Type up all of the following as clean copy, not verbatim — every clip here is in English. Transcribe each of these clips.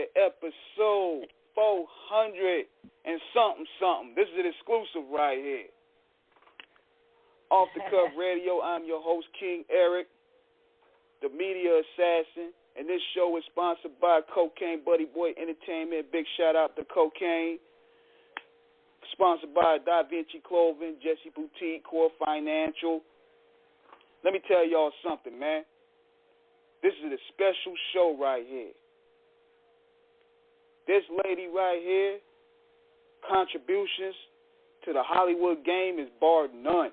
here, episode 400 and something. This is an exclusive right here. Off the Cuff Radio, I'm your host, King Eric, the media assassin, and this show is sponsored by Cocaine Buddy Boy Entertainment. Big shout out to Cocaine. Sponsored by Da Vinci Clothing, Jesse Boutique, Core Financial. Let me tell y'all something, man. This is a special show right here. This lady right here, contributions to the Hollywood game is bar none.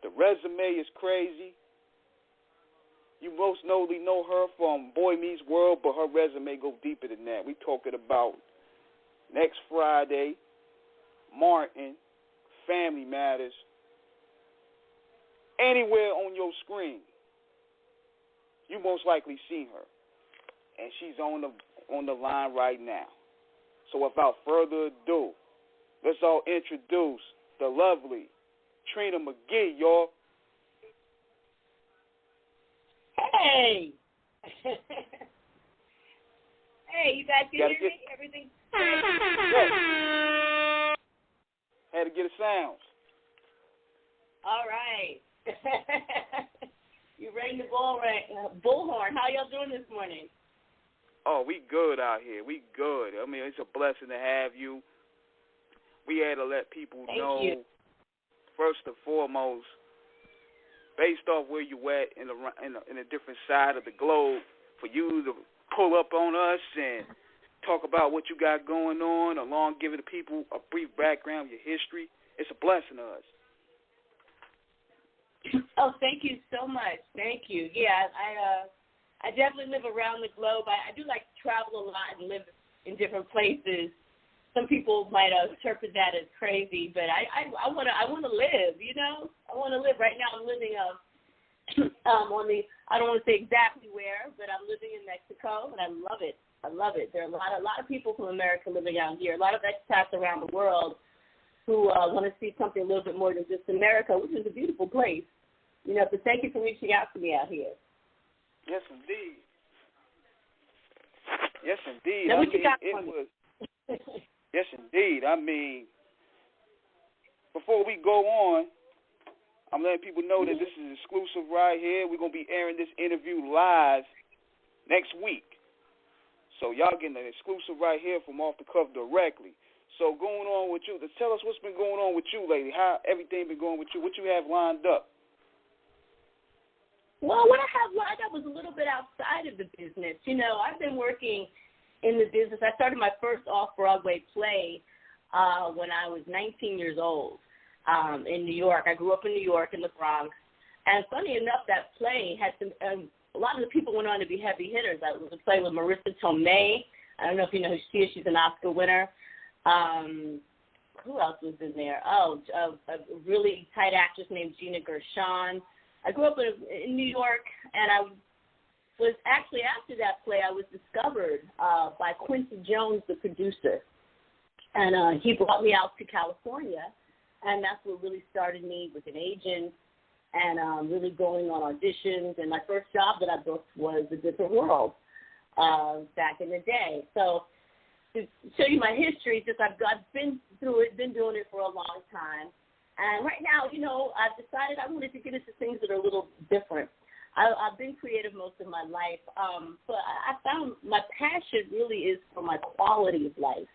The resume is crazy. You most notably know her from Boy Meets World, but her resume goes deeper than that. We talking about Next Friday, Martin, Family Matters, anywhere on your screen. You most likely seen her, and she's on the line right now. So without further ado, let's all introduce the lovely Trina McGee, y'all. Hey. Hey, you guys can hear me? Everything's great? Yeah. Had to get a sound. All right. You rang the bullhorn. How y'all doing this morning? Oh, we good out here. We good. I mean, it's a blessing to have you. We had to let people know, first and foremost, based off where you at in a different side of the globe, for you to pull up on us and talk about what you got going on, along giving the people a brief background of your history. It's a blessing to us. Oh, thank you so much. Thank you. Yeah, I definitely live around the globe. I do like to travel a lot and live in different places. Some people might interpret that as crazy, but I want to live. You know, I want to live. Right now, I'm living I don't want to say exactly where, but I'm living in Mexico, and I love it. I love it. There are a lot of people from America living out here. A lot of expats around the world who want to see something a little bit more than just America, which is a beautiful place. You know, so thank you for reaching out to me out here. Yes, indeed. Yes, indeed. Now, what you got for me? Yes, indeed. I mean, before we go on, I'm letting people know that this is exclusive right here. We're going to be airing this interview live next week. So y'all getting an exclusive right here from Off the Cuff directly. So going on with you, tell us what's been going on with you lately, how everything been going with you, what you have lined up. Well, what I have lined up was a little bit outside of the business. You know, I've been working in the business. I started my first off-Broadway play when I was 19 years old in New York. I grew up in New York in the Bronx. And funny enough, that play had some a lot of the people went on to be heavy hitters. I was a play with Marissa Tomei. I don't know if you know who she is. She's an Oscar winner. Who else was in there? Oh, a really tight actress named Gina Gershon. I grew up in New York, and I was actually, after that play, I was discovered by Quincy Jones, the producer. And he brought me out to California, and that's what really started me with an agent and really going on auditions. And my first job that I booked was A Different World back in the day. So to show you my history, just I've been through it, been doing it for a long time. And right now, you know, I've decided I wanted to get into things that are a little different. I've been creative most of my life, but I found my passion really is for my quality of life.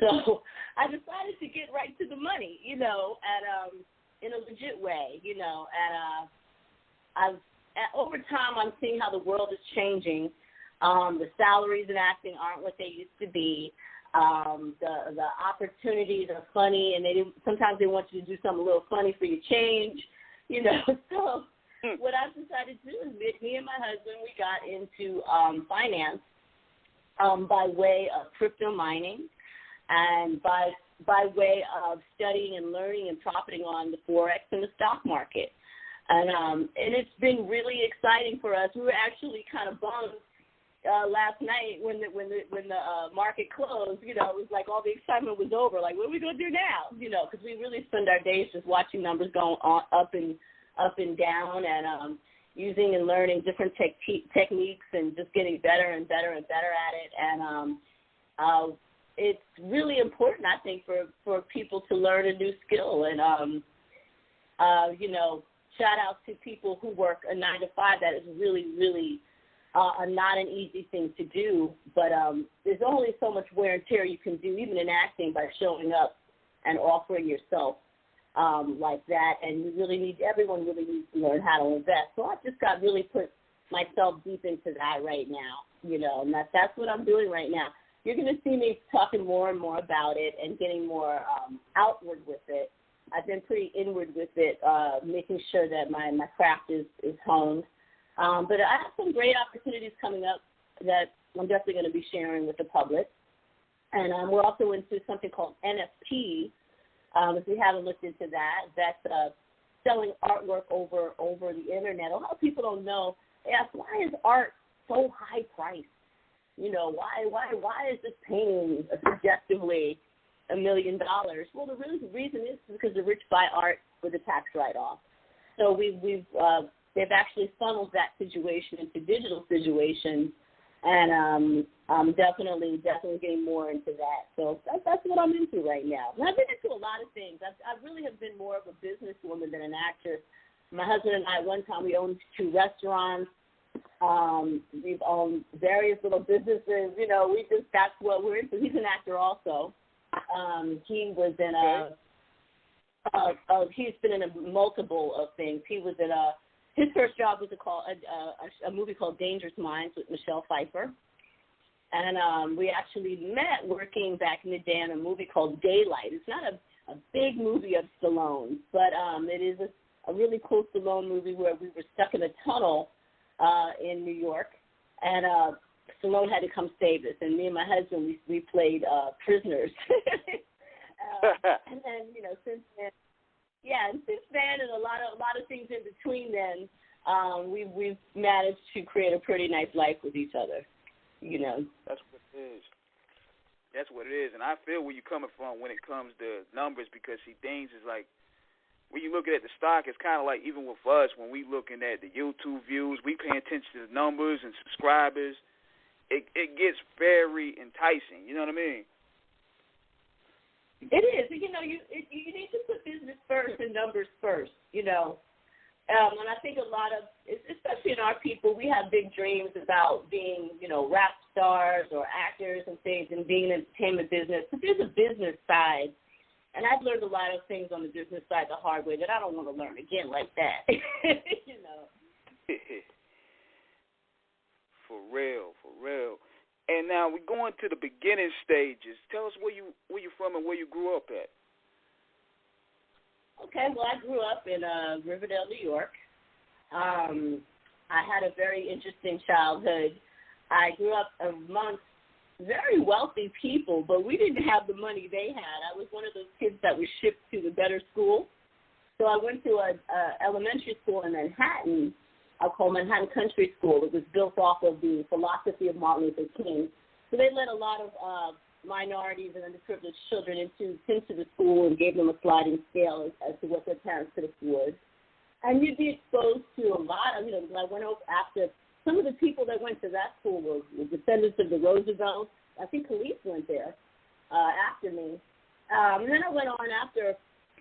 So I decided to get right to the money, you know, and in a legit way, you know. And over time, I'm seeing how the world is changing. The salaries in acting aren't what they used to be. The opportunities are funny, and sometimes they want you to do something a little funny for your change, you know. So what I've decided to do is me and my husband, we got into finance by way of crypto mining and by way of studying and learning and profiting on the Forex and the stock market. And it's been really exciting for us. We were actually kind of bummed last night when the market closed. You know, it was like all the excitement was over. Like, what are we going to do now? You know, because we really spend our days just watching numbers go on, up and down. And using and learning different techniques and just getting better and better and better at it. And it's really important, I think, for people to learn a new skill. And, you know, shout out to people who work a 9-to-5. That is really, really not an easy thing to do. But there's only so much wear and tear you can do, even in acting, by showing up and offering yourself like that. And everyone really needs to learn how to invest. So I've just got really put myself deep into that right now, you know, and that's what I'm doing right now. You're going to see me talking more and more about it and getting more outward with it. I've been pretty inward with it, making sure that my craft is honed. But I have some great opportunities coming up that I'm definitely going to be sharing with the public. And we're also into something called NFT. If you haven't looked into that, that's selling artwork over the internet. A lot of people don't know. They ask, why is art so high priced? You know, why is this painting suggestively $1 million? Well, the reason is because the rich buy art with a tax write-off. So they've actually funneled that situation into digital situations, and I'm definitely getting more into that. So that's what I'm into right now. And I've been into a lot of things. I really have been more of a businesswoman than an actress. My husband and I, at one time, we owned 2 restaurants. We've owned various little businesses. You know, that's what we're into. He's an actor also. He was in he's been in a multiple of things. He was in his first job was a movie called Dangerous Minds with Michelle Pfeiffer. And we actually met working back in the day on a movie called Daylight. It's not a big movie of Stallone, but it is a really cool Stallone movie where we were stuck in a tunnel in New York, and Stallone had to come save us. And me and my husband, we played prisoners. And then, you know, since then, and a lot of things in between then, we've managed to create a pretty nice life with each other. You know. That's what it is. That's what it is. And I feel where you're coming from when it comes to numbers, because, see, things is like, when you're looking at the stock, it's kind of like, even with us, when we looking at the YouTube views, we pay attention to the numbers and subscribers. It gets very enticing. You know what I mean? It is. You know, you need to put business first and numbers first, you know. And I think a lot of, especially in our people, we have big dreams about being, you know, rap stars or actors and things and being in the entertainment business. But there's a business side. And I've learned a lot of things on the business side the hard way that I don't want to learn again like that. You know. For real. And now we're going to the beginning stages. Tell us where you from and where you grew up at. Okay, well, I grew up in Riverdale, New York. I had a very interesting childhood. I grew up amongst very wealthy people, but we didn't have the money they had. I was one of those kids that was shipped to the better school. So I went to an elementary school in Manhattan. I'll call Manhattan Country School. It was built off of the philosophy of Martin Luther King. So they let a lot of minorities and underprivileged children into the school and gave them a sliding scale as to what their parents could afford. And you'd be exposed to a lot of, you know, I went over after, some of the people that went to that school were descendants of the Roosevelts. I think Khalif went there after me. And then I went on after,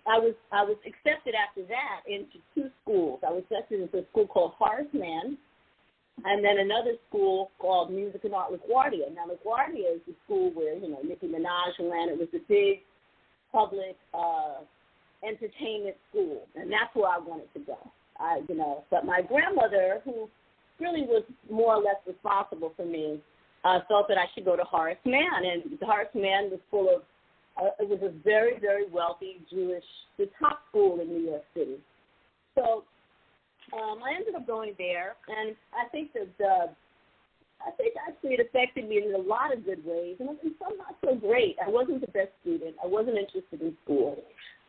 I was accepted after that into 2 schools. I was accepted into a school called Horace Mann, and then another school called Music and Art LaGuardia. Now, LaGuardia is the school where, you know, Nicki Minaj ran. It was a big public entertainment school, and that's where I wanted to go. You know, but my grandmother, who really was more or less responsible for me, thought that I should go to Horace Mann, and Horace Mann was full of, it was a very, very wealthy Jewish, the top school in New York City. So I ended up going there, and I think actually it affected me in a lot of good ways, and some not so great. I wasn't the best student. I wasn't interested in school,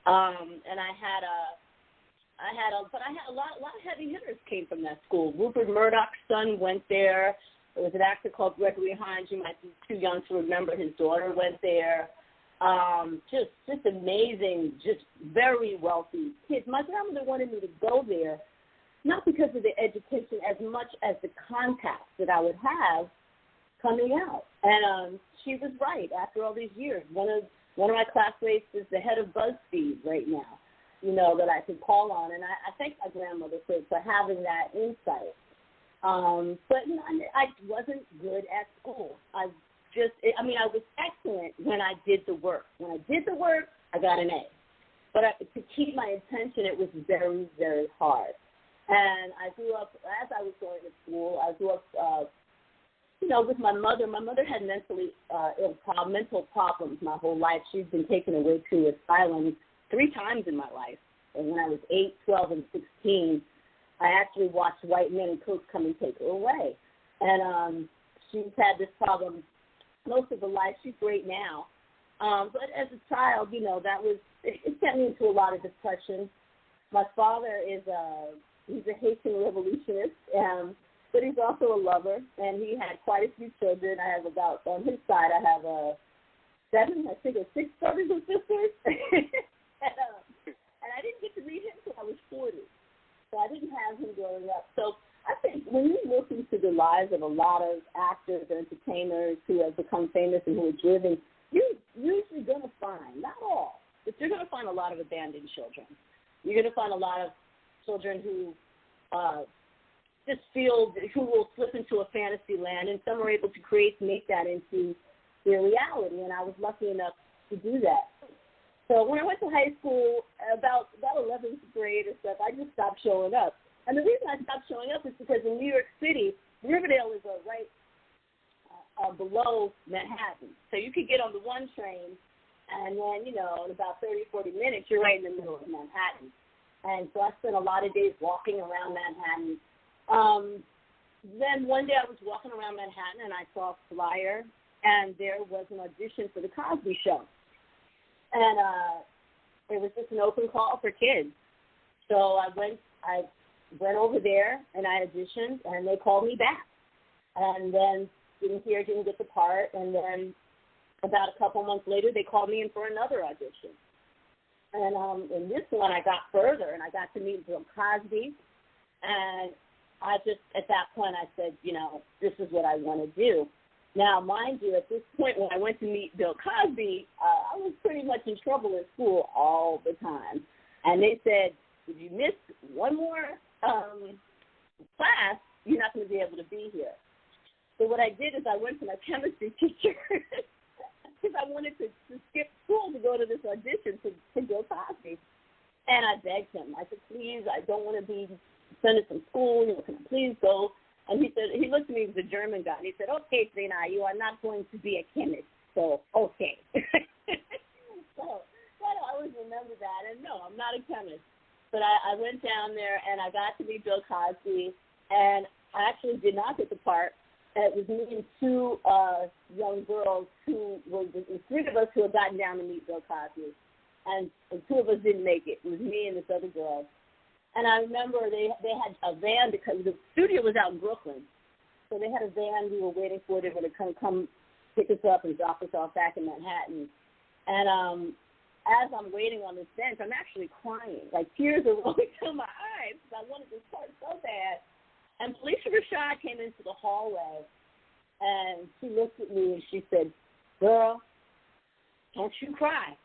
and I had a lot of heavy hitters came from that school. Rupert Murdoch's son went there. There was an actor called Gregory Hines. You might be too young to remember. His daughter went there. Just amazing, just very wealthy kids. My grandmother wanted me to go there not because of the education as much as the contacts that I would have coming out. And she was right. After all these years, one of my classmates is the head of BuzzFeed right now, you know, that I could call on. And I thank my grandmother for having that insight. But you know, I wasn't good at school. I was excellent when I did the work. When I did the work, I got an A. But to keep my attention, it was very, very hard. And I grew up, as I was going to school, I grew up, with my mother. My mother had mental problems my whole life. She'd been taken away to asylum 3 times in my life. And when I was 8, 12, and 16, I actually watched white men and crooks come and take her away. And she's had this problem most of her life. She's great now. But as a child, you know, it sent me into a lot of depression. My father he's a Haitian revolutionist, but he's also a lover, and he had quite a few children. I have on his side, I have 6 brothers and sisters. and I didn't get to meet him until I was 40. So I didn't have him growing up. So I think when you look into the lives of a lot of actors and entertainers who have become famous and who are driven, you're usually going to find, not all, but you're going to find a lot of abandoned children. You're going to find a lot of children who who will slip into a fantasy land, and some are able to make that into their reality, and I was lucky enough to do that. So when I went to high school, about 11th grade or stuff, I just stopped showing up. And the reason I stopped showing up is because in New York City, Riverdale is right below Manhattan. So you could get on the 1 train, and then, you know, in about 30, 40 minutes, you're right in the middle of Manhattan. And so I spent a lot of days walking around Manhattan. Then one day I was walking around Manhattan, and I saw a flyer, and there was an audition for the Cosby Show. And it was just an open call for kids. So I went over there, and I auditioned, and they called me back. And then didn't get the part, and then about a couple months later, they called me in for another audition. And in this one, I got further, and I got to meet Bill Cosby. And at that point, I said, you know, this is what I want to do. Now, mind you, at this point, when I went to meet Bill Cosby, I was pretty much in trouble in school all the time. And they said, if you miss one more class, you're not going to be able to be here. So what I did is I went to my chemistry teacher because I wanted to skip school to go to this audition to Bill Cosby. And I begged him. I said, please, I don't want to be suspended from school. You know, can I please go? And he looked at me, he was a German guy, and he said, okay, Trina, you are not going to be a chemist, so okay. So I always remember that. And no, I'm not a chemist. But I went down there, and I got to meet Bill Cosby, and I actually did not get the part. It was me and 2 young girls the 3 of us who had gotten down to meet Bill Cosby, and 2 of us didn't make it. It was me and this other girl. And I remember they had a van because the studio was out in Brooklyn. So they had a van we were waiting for. They were going to come pick us up and drop us off back in Manhattan. And as I'm waiting on this bench, I'm actually crying. Like, tears are rolling down my eyes because I wanted this part so bad. And Felicia Rashad came into the hallway, and she looked at me, and she said, girl, don't you cry.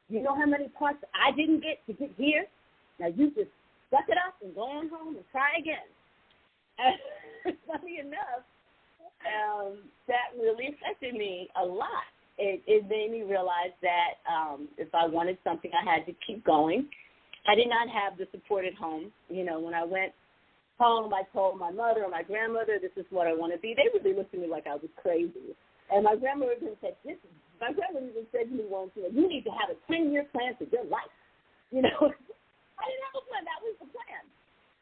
You know how many parts I didn't get to get here? Now you just suck it up and go on home and try again. And funny enough, that really affected me a lot. It made me realize that if I wanted something, I had to keep going. I did not have the support at home. You know, when I went home, I told my mother or my grandmother, this is what I want to be. They really looked at me like I was crazy. And my grandmother even said, my grandmother even said to me once, you need to have a 10-year plan for your life. You know, I didn't have a plan. That was the plan.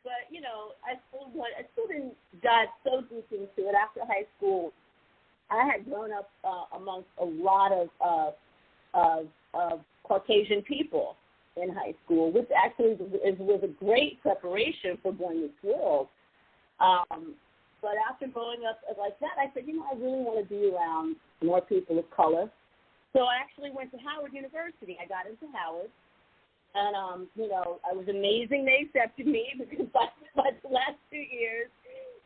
But, you know, I still didn't dive so deep into it. After high school, I had grown up amongst a lot of Caucasian people in high school, which actually was a great preparation for going to school. But after growing up like that, I said, I really want to be around more people of color. So I actually went to Howard University. I got into Howard. And, you know, I was amazing. They accepted me because by the last 2 years,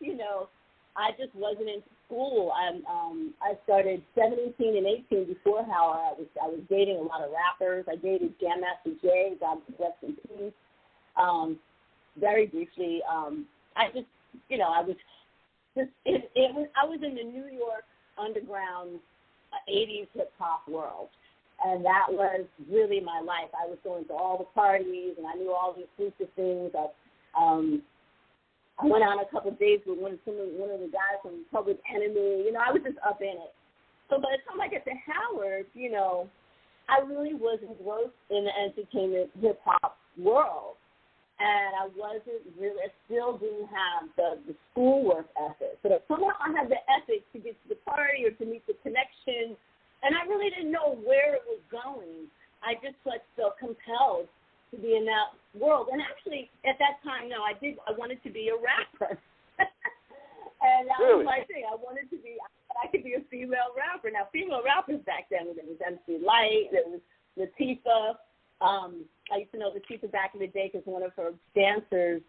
you know, I just wasn't into school. I started 17 and 18 before Howard. I was dating a lot of rappers. I dated Jam Master Jay, God rest in peace. Very briefly, I just, you know, I was in the New York underground 80s hip hop world. And that was really my life. I was going to all the parties, and I knew all the exclusive things. I went on a couple of dates with one of the guys from Public Enemy. You know, I was just up in it. So by the time I got to Howard, you know, I really was engrossed in the entertainment hip-hop world. And I still didn't have the schoolwork ethic. But somehow I had the ethic to get to the party or to meet the connection. And I really didn't know where it was going. I just felt compelled to be in that world. And actually, at that time, no, I wanted to be a rapper. And that was my thing. I could be a female rapper. Now, female rappers back then, there was MC Lyte, there was Latifah. I used to know Latifah back in the day because one of her dancers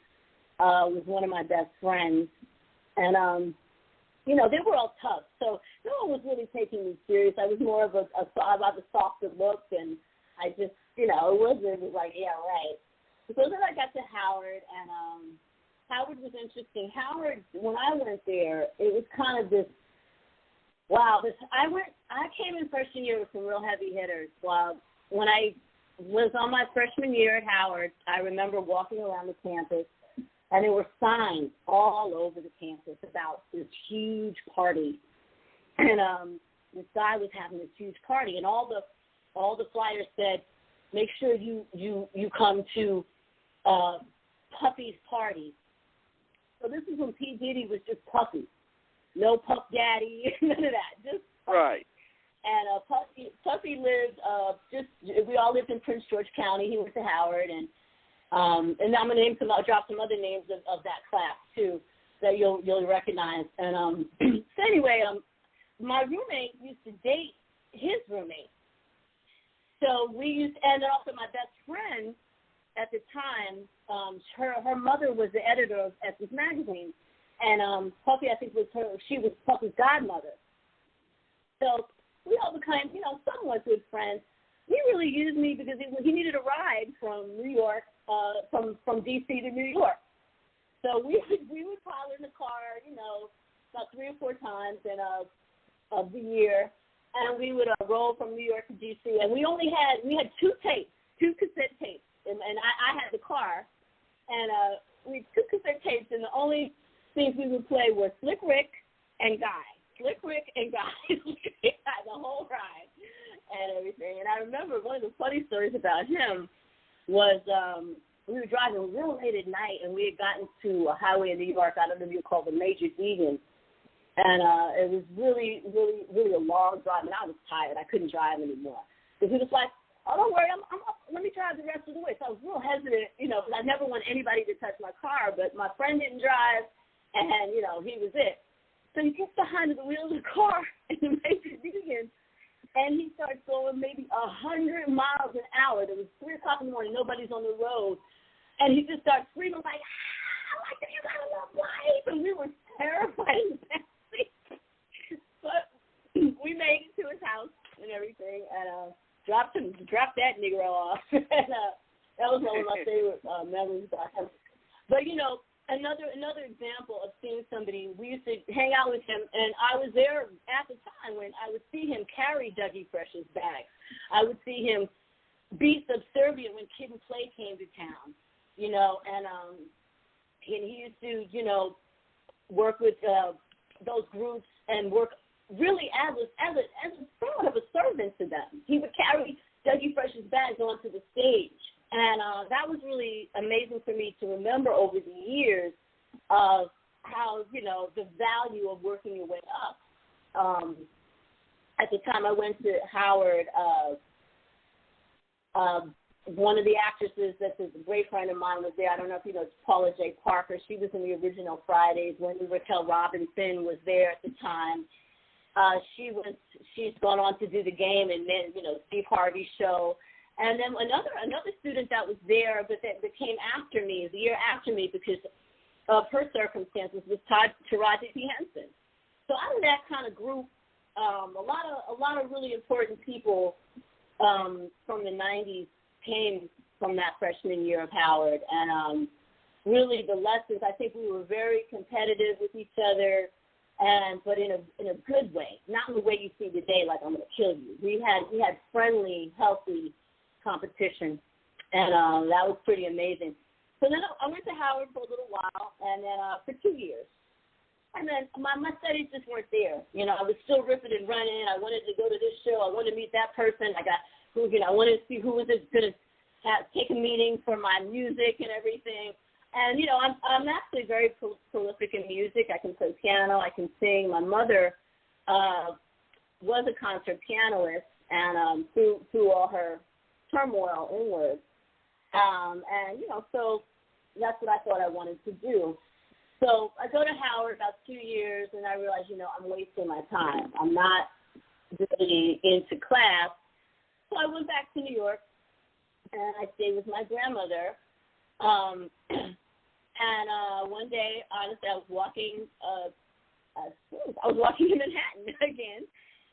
was one of my best friends. And, you know, they were all tough. So no one was really taking me serious. I was more of a softer look, and I just, you know, it was like, yeah, right. So then I got to Howard, and Howard was interesting. Howard, when I went there, it was kind of this, wow. I came in freshman year with some real heavy hitters. When I was on my freshman year at Howard, I remember walking around the campus, and there were signs all over the campus about this huge party. And this guy was having this huge party, and all the flyers said, make sure you come to Puffy's party. So this is when P-Diddy was just Puffy. No Puff Daddy, none of that. Just Puffy. Right. And Puffy lived we all lived in Prince George County. He went to Howard, and I'm gonna I'll drop some other names of that class too that you'll recognize. And so anyway, my roommate used to date his roommate. So and also my best friend at the time, her mother was the editor of Essence Magazine, and Puffy, I think, she was Puffy's godmother. So we all became, you know, somewhat good friends. He really used me because he needed a ride from New York, from D.C. to New York. So we would pile in the car, you know, about 3 or 4 times of the year, and we would roll from New York to D.C. And we had 2 cassette tapes, and I had the car, and we had 2 cassette tapes, and the only things we would play were Slick Rick and Guy. Slick Rick and Guy, the whole ride and everything. And I remember one of the funny stories about him was we were driving real late at night, and we had gotten to a highway in New York, I don't know if you call it the Major Deegan. And it was really, really, really a long drive, and I was tired. I couldn't drive anymore. So he was like, oh, don't worry, I'm up. Let me drive the rest of the way. So I was real hesitant, you know, because I never want anybody to touch my car, but my friend didn't drive, and, you know, he was it. So he gets behind the wheel of the car in the Major Deegan, and he starts going maybe 100 miles an hour. It was 3 o'clock in the morning. Nobody's on the road. And he just starts screaming like, you got a love life. And we were terrified in the backseat. But we made it to his house and everything, and dropped that Negro off. And that was one of my favorite memories about him. But, you know, Another example of seeing somebody, we used to hang out with him, and I was there at the time when I would see him carry Dougie Fresh's bags. I would see him be subservient when Kid and Play came to town, you know, and he used to, you know, work with those groups and work really as a somewhat of a servant to them. He would carry Dougie Fresh's bags onto the stage. And that was really amazing for me to remember over the years of how, you know, the value of working your way up. At the time I went to Howard, one of the actresses that's a great friend of mine was there. I don't know if you know, it's Paula J. Parker. She was in the original Fridays when Raquel Robinson was there at the time. She's gone on to do The Game and then, you know, Steve Harvey's show. And then another student that was there, but that came after me, the year after me, because of her circumstances, was Taraji P. Henson. So out of that kind of group, a lot of really important people from the 90s came from that freshman year of Howard, and really the lessons. I think we were very competitive with each other, but in a good way, not in the way you see today, like I'm going to kill you. We had friendly, healthy competition, and that was pretty amazing. So then I went to Howard for a little while, and then for 2 years. And then my studies just weren't there. You know, I was still ripping and running. I wanted to go to this show. I wanted to meet that person. I wanted to see who was going to take a meeting for my music and everything. And, you know, I'm actually very prolific in music. I can play piano. I can sing. My mother was a concert pianist, and through all her turmoil inward. And, you know, so that's what I thought I wanted to do. So I go to Howard about 2 years, and I realize, you know, I'm wasting my time. I'm not really into class. So I went back to New York, and I stayed with my grandmother. And one day, honestly, I was walking in Manhattan again,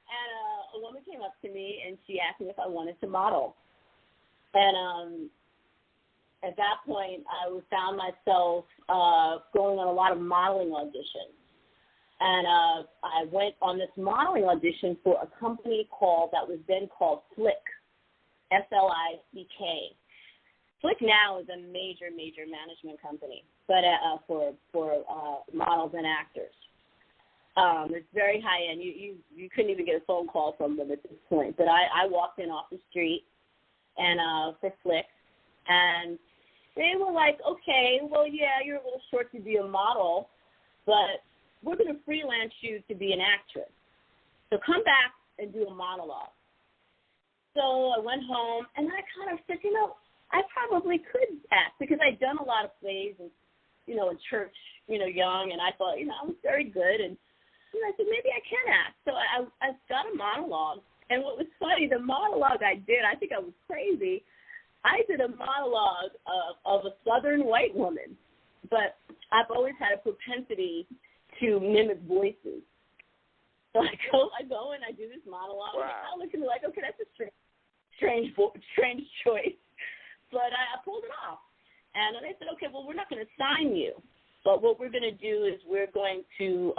and a woman came up to me, and she asked me if I wanted to model. And at that point, I found myself going on a lot of modeling auditions. And I went on this modeling audition for a company that was then called Flick, F-L-I-C-K. Flick now is a major management company, but for models and actors. It's very high end. You couldn't even get a phone call from them at this point. But I walked in off the street and for Flick, and they were like, okay, well, yeah, you're a little short to be a model, but we're going to freelance you to be an actress. So come back and do a monologue. So I went home, and I kind of said, you know, I probably could act because I'd done a lot of plays and, you know, in church, you know, young, and I thought, you know, I was very good. And you know, I said, maybe I can act. So I got a monologue. And what was funny, the monologue I did, I think I was crazy. I did a monologue of a Southern white woman, but I've always had a propensity to mimic voices. So I go and I do this monologue. Wow. And I look at me like, okay, that's a strange choice. But I pulled it off. And they said, okay, well, we're not going to sign you. But what we're going to do is we're going to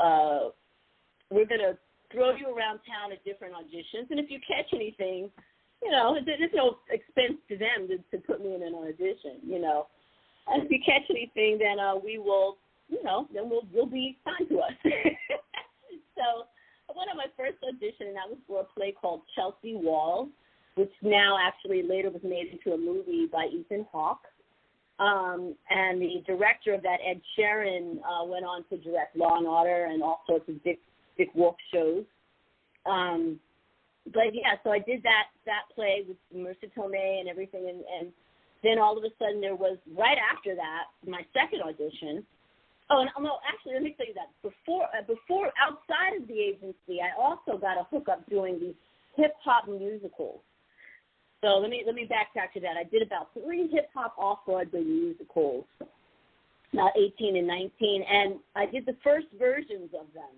throw you around town at different auditions. And if you catch anything, you know, there's no expense to them to put me in an audition, you know. And if you catch anything, then we will, you know, then you'll be signed to us. So I went on my first audition, and that was for a play called Chelsea Walls, which now actually later was made into a movie by Ethan Hawke. And the director of that, Ed Sheeran, went on to direct Law and Order and all sorts of Dick Wolf shows. But yeah, so I did that play with Marissa Tomei and everything, and then all of a sudden there was, right after that, my second audition. Oh, and no, actually, let me tell you that. Before outside of the agency, I also got a hookup doing these hip-hop musicals. So let me backtrack to that. I did about 3 hip-hop off-Broadway musicals, about 18 and 19, and I did the first versions of them.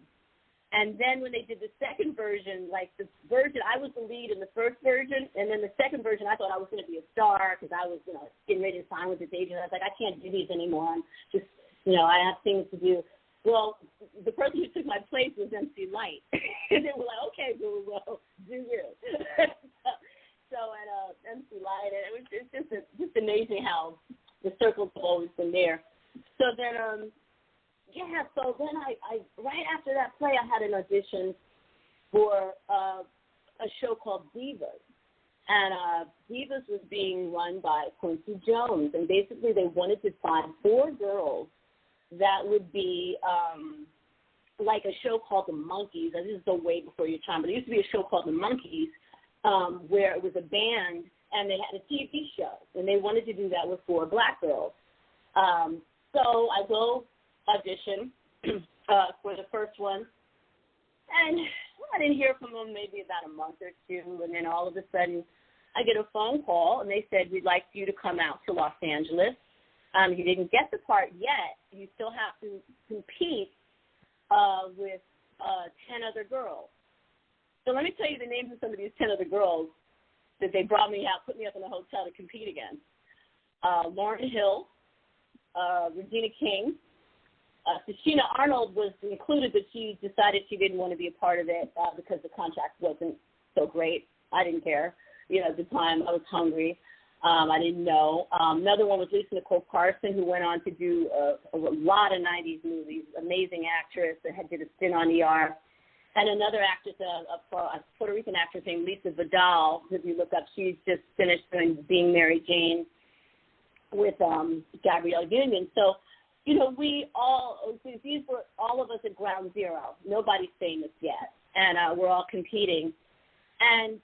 And then when they did the second version, like the version, I was the lead in the first version, and then the second version, I thought I was going to be a star because I was, you know, getting ready to sign with this agent. I was like, I can't do these anymore. I'm just, you know, I have things to do. Well, the person who took my place was MC Light. And they were like, okay, well, do you. So at MC Light, and it's just amazing how the circles have always been there. So then, so then I right after that play, I had an audition for a show called Divas. And Divas was being run by Quincy Jones. And basically they wanted to find 4 girls that would be like a show called The Monkees. This is so way before your time, but it used to be a show called The Monkees where it was a band and they had a TV show. And they wanted to do that with 4 black girls. So I go audition for the first one, and I didn't hear from them maybe about a month or 2, and then all of a sudden I get a phone call, and they said, we'd like you to come out to Los Angeles. You didn't get the part yet. You still have to compete with 10 other girls. So let me tell you the names of some of these 10 other girls that they brought me out, put me up in a hotel to compete against. Lauryn Hill, Regina King. Tashina Arnold was included, but she decided she didn't want to be a part of it because the contract wasn't so great. I didn't care. At the time, I was hungry. I didn't know. Another one was Lisa Nicole Carson, who went on to do a lot of 90s movies, amazing actress that did a stint on ER. And another actress, a Puerto Rican actress named Lisa Vidal, if you look up, she's just finished doing Being Mary Jane with Gabrielle Union. So, these were all of us at ground zero. Nobody's famous yet. And we're all competing. And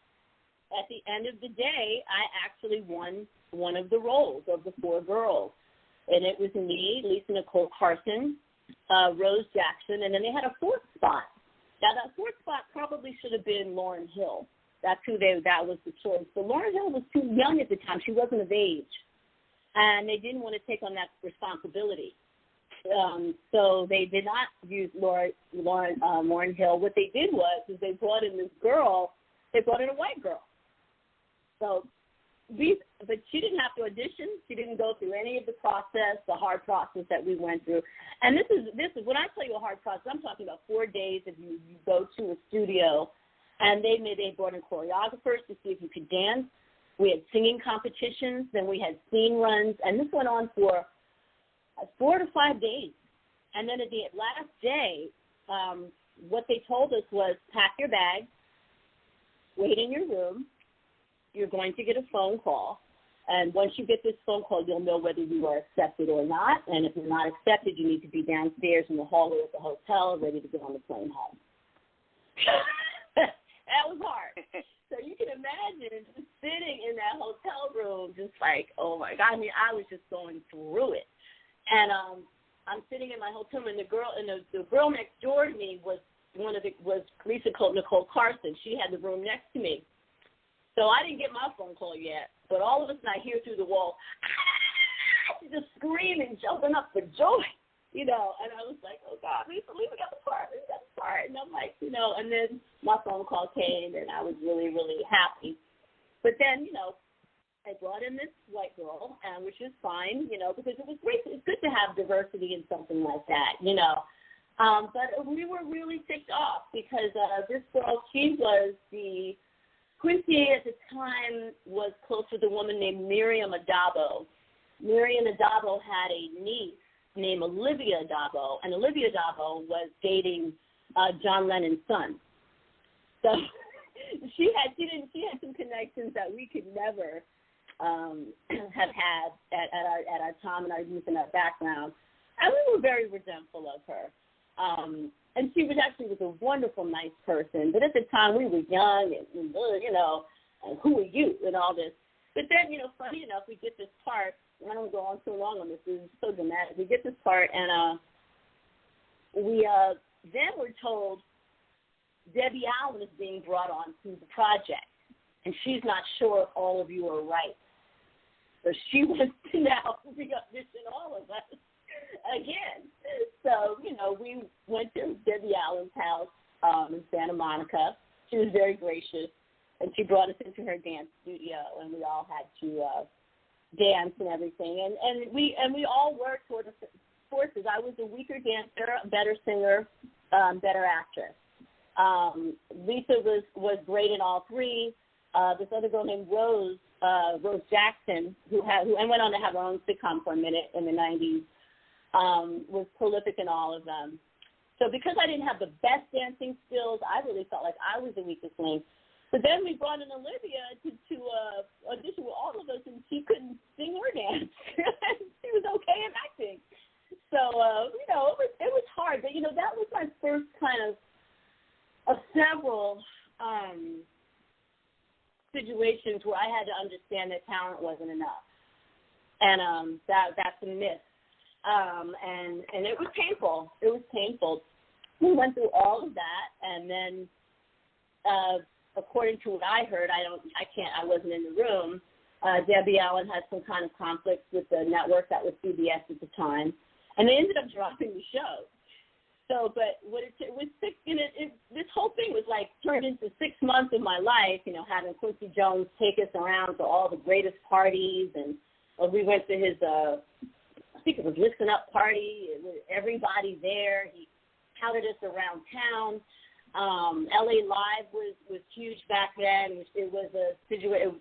at the end of the day, I actually won one of the roles of the 4 girls. And it was me, Lisa Nicole Carson, Rose Jackson, and then they had a 4th spot. Now, that 4th spot probably should have been Lauryn Hill. That was the choice. But Lauryn Hill was too young at the time. She wasn't of age. And they didn't want to take on that responsibility. So they did not use Lauryn Hill. What they did was they brought in this girl. They brought in a white girl. So, but she didn't have to audition. She didn't go through any of the process, the hard process that we went through. And this is when I tell you a hard process, I'm talking about 4 days if you go to a studio, and they brought in choreographers to see if you could dance. We had singing competitions, then we had scene runs, and this went on for 4 to 5 days. And then at the last day, what they told us was pack your bag, wait in your room. You're going to get a phone call. And once you get this phone call, you'll know whether you are accepted or not. And if you're not accepted, you need to be downstairs in the hallway at the hotel ready to get on the plane home. That was hard. So you can imagine just sitting in that hotel room just like, oh, my God. I mean, I was just going through it. And I'm sitting in my hotel room, and the girl next door to me was Lisa Nicole Carson. She had the room next to me. So I didn't get my phone call yet, but all of a sudden I hear through the wall, she's just screaming, jumping up for joy, and I was like, oh, God, Lisa, we got the part. And I'm like, and then my phone call came, and I was really, really happy. But then, I brought in this white girl, which is fine, because it was great. It's good to have diversity in something like that, But we were really ticked off because this girl, she was Quincy at the time was close with a woman named Miriam Adabo. Miriam Adabo had a niece named Olivia Adabo, and Olivia Adabo was dating John Lennon's son. So she had some connections that we could never have had at our time and our youth and our background, and we were very resentful of her. And she was a wonderful, nice person. But at the time, we were young and and who are you and all this. But then, funny enough, we get this part. I don't go on so long on this. This is so dramatic. We get this part, and we then were told Debbie Allen is being brought on to the project, and she's not sure if all of you are right. So she wants to now re-audition all of us again. So, we went to Debbie Allen's house in Santa Monica. She was very gracious, and she brought us into her dance studio, and we all had to dance and everything. And we all worked toward forces. I was a weaker dancer, a better singer, better actress. Lisa was great in all 3. This other girl named Rose Jackson, who went on to have her own sitcom for a minute in the 90s, was prolific in all of them. So because I didn't have the best dancing skills, I really felt like I was the weakest link. But then we brought in Olivia to audition with all of us, and she couldn't sing or dance. She was okay in acting. So, it was hard. But, that was my first kind of several situations where I had to understand that talent wasn't enough. And that's a myth. And it was painful. It was painful. We went through all of that, and then according to what I heard, I wasn't in the room. Debbie Allen had some kind of conflicts with the network that was CBS at the time, and they ended up dropping the show. So, but what it was this whole thing was like turned into 6 months of my life, having Quincy Jones take us around to all the greatest parties, and we went to his, I think it was Listen Up party, with everybody there. He touted us around town. LA Live was huge back then. It was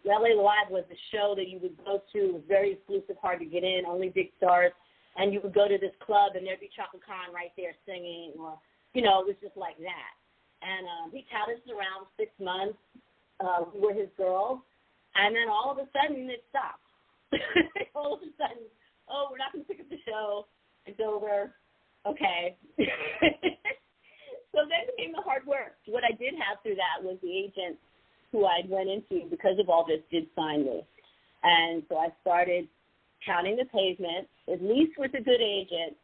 LA Live was the show that you would go to. It was very exclusive, hard to get in, only big stars. And you would go to this club, and there'd be Chaka Khan right there singing, or, it was just like that. And he touted us around 6 months. We were his girls. And then all of a sudden, it stopped. All of a sudden, we're not going to pick up the show. It's over. Okay. So then came the hard work. What I did have through that was the agent who I went into, because of all this, did sign me. And so I started counting the pavement, at least with a good agent,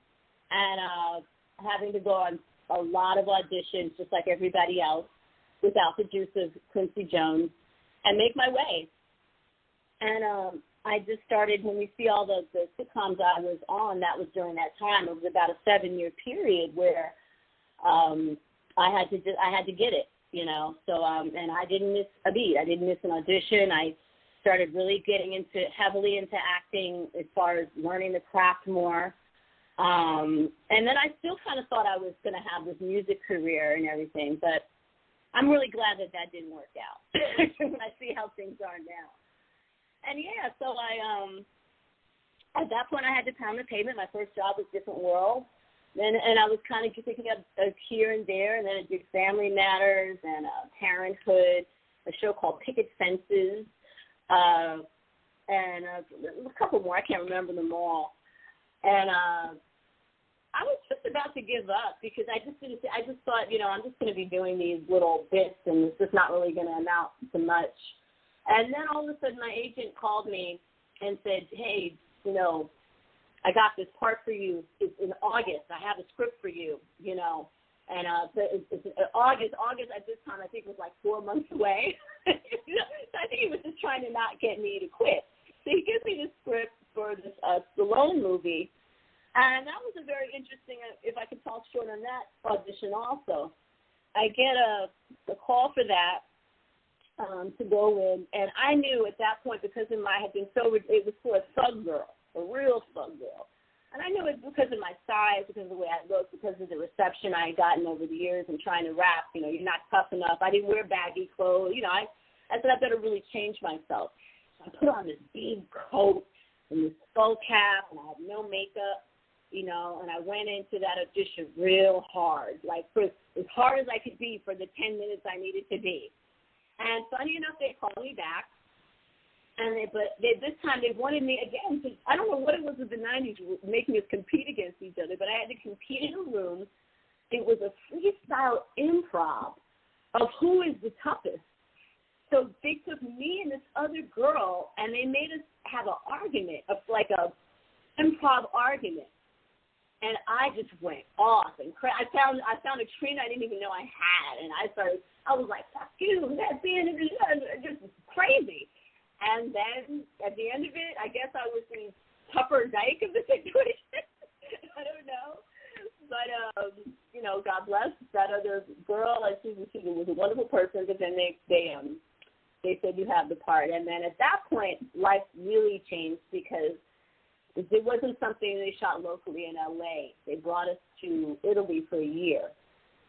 and having to go on a lot of auditions, just like everybody else, without the juice of Quincy Jones, and make my way. And I just started, when we see all the sitcoms I was on, that was during that time. It was about a 7-year period where I had to get it, So and I didn't miss a beat. I didn't miss an audition. I started really getting heavily into acting as far as learning the craft more. And then I still kind of thought I was going to have this music career and everything, but I'm really glad that didn't work out when I see how things are now. And yeah, so at that point I had to pound the pavement. My first job was Different World. And I was kind of picking up here and there, and then I did Family Matters and Parenthood, a show called Picket Fences, and a couple more. I can't remember them all. And I was just about to give up because I just thought, I'm just going to be doing these little bits, and it's just not really going to amount to much. And then all of a sudden my agent called me and said, hey, I got this part for you. It's in August. I have a script for you, And so it's August at this time, I think, was like 4 months away. So I think he was just trying to not get me to quit. So he gives me the script for this Stallone movie. And that was a very interesting, if I could talk short on that audition also. I get a call for that to go in. And I knew at that point, because it was for a thug girl. A real thug girl. And I knew it because of my size, because of the way I looked, because of the reception I had gotten over the years and trying to rap. You're not tough enough. I didn't wear baggy clothes. I said I better really change myself. So I put on this big coat and this skull cap, and I had no makeup, and I went into that audition real hard, like as hard as I could be for the 10 minutes I needed to be. And funny enough, they called me back. But this time they wanted me again. Cause I don't know what it was with the 90s making us compete against each other, but I had to compete in a room. It was a freestyle improv of who is the toughest. So they took me and this other girl, and they made us have an argument, like a improv argument. And I just went off and I found a Trina I didn't even know I had, and I was like, fuck you, that's the end of it, just crazy. And then at the end of it, I guess I was the tougher dyke of the situation. I don't know. But, God bless that other girl. She was a wonderful person, but then they said you have the part. And then at that point, life really changed because it wasn't something they shot locally in L.A. They brought us to Italy for a year.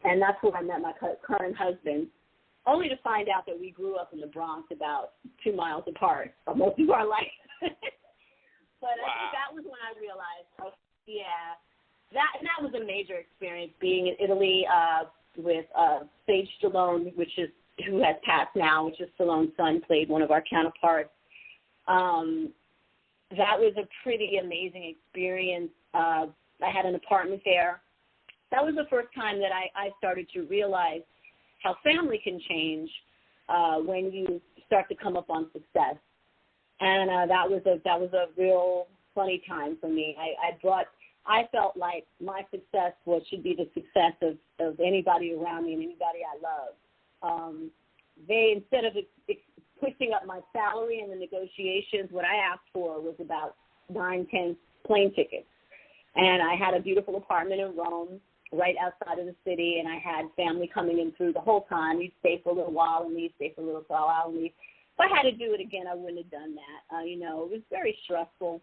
And that's where I met my current husband. Only to find out that we grew up in the Bronx about 2 miles apart for most of our life. But wow. I think that was when I realized, that was a major experience, being in Italy with Sage Stallone, who has passed now, which is Stallone's son, played one of our counterparts. That was a pretty amazing experience. I had an apartment there. That was the first time that I started to realize how family can change when you start to come up on success. And that was a real funny time for me. I felt like my success should be the success of anybody around me and anybody I love. they, instead of pushing up my salary in the negotiations, what I asked for was about 9-10 plane tickets. And I had a beautiful apartment in Rome, right outside of the city, and I had family coming in through the whole time. You'd stay for a little while and leave, stay for a little while and leave. If I had to do it again, I wouldn't have done that. It was very stressful.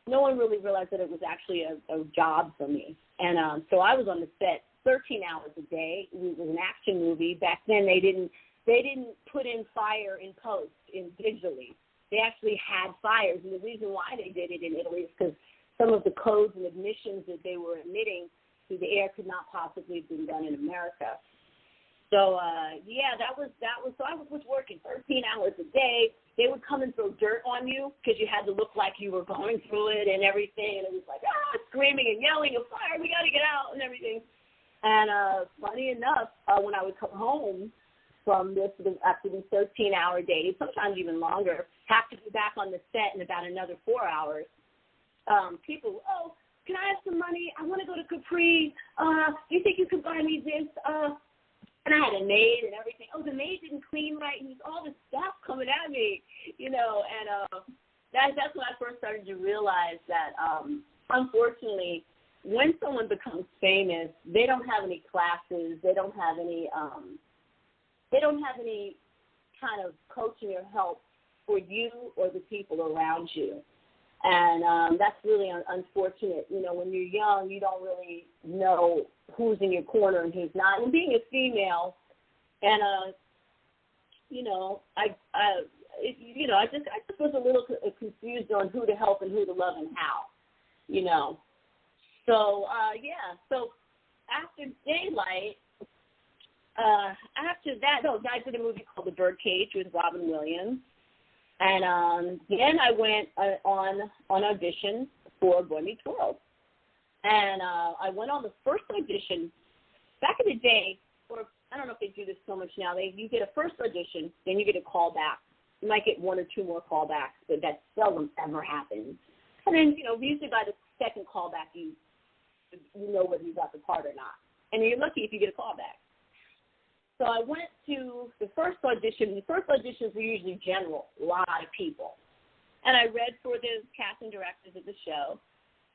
No one really realized that it was actually a job for me. And so I was on the set 13 hours a day. It was an action movie. Back then, they didn't put in fire in post, in digitally. They actually had fires, and the reason why they did it in Italy is because some of the codes and emissions that they were emitting through the air could not possibly have been done in America. So, so I was working 13 hours a day. They would come and throw dirt on you because you had to look like you were going through it and everything. And it was like, screaming and yelling and fire, we got to get out and everything. And funny enough, when I would come home from this, after these 13-hour days, sometimes even longer, have to be back on the set in about another 4 hours, people, can I have some money? I want to go to Capri. Do you think you could buy me this? And I had a maid and everything. Oh, the maid didn't clean right. And all this stuff coming at me, and that's when I first started to realize that, unfortunately, when someone becomes famous, they don't have any classes. They don't have any kind of coaching or help for you or the people around you. And that's really unfortunate. When you're young, you don't really know who's in your corner and who's not. And being a female, and I just was a little confused on who to help and who to love and how, So So after Daylight, I did a movie called The Birdcage with Robin Williams. And then I went on audition for Boy Meets World. And I went on the first audition. Back in the day, or I don't know if they do this so much now, you get a first audition, then you get a callback. You might get 1 or 2 more callbacks, but that seldom ever happens. And then, usually by the second callback, you know whether you got the part or not. And you're lucky if you get a callback. So I went to the first audition. The first auditions were usually general, a lot of people. And I read for the casting directors of the show.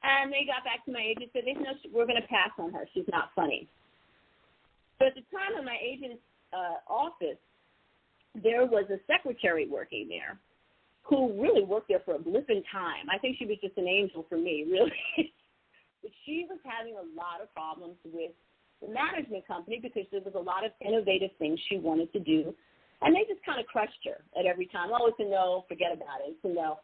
And they got back to my agent and said, we're going to pass on her. She's not funny. So at the time in my agent's office, there was a secretary working there who really worked there for a blip in time. I think she was just an angel for me, really. But she was having a lot of problems with the management company because there was a lot of innovative things she wanted to do. And they just kind of crushed her at every time. Oh, it's a no, forget about it, it's a no.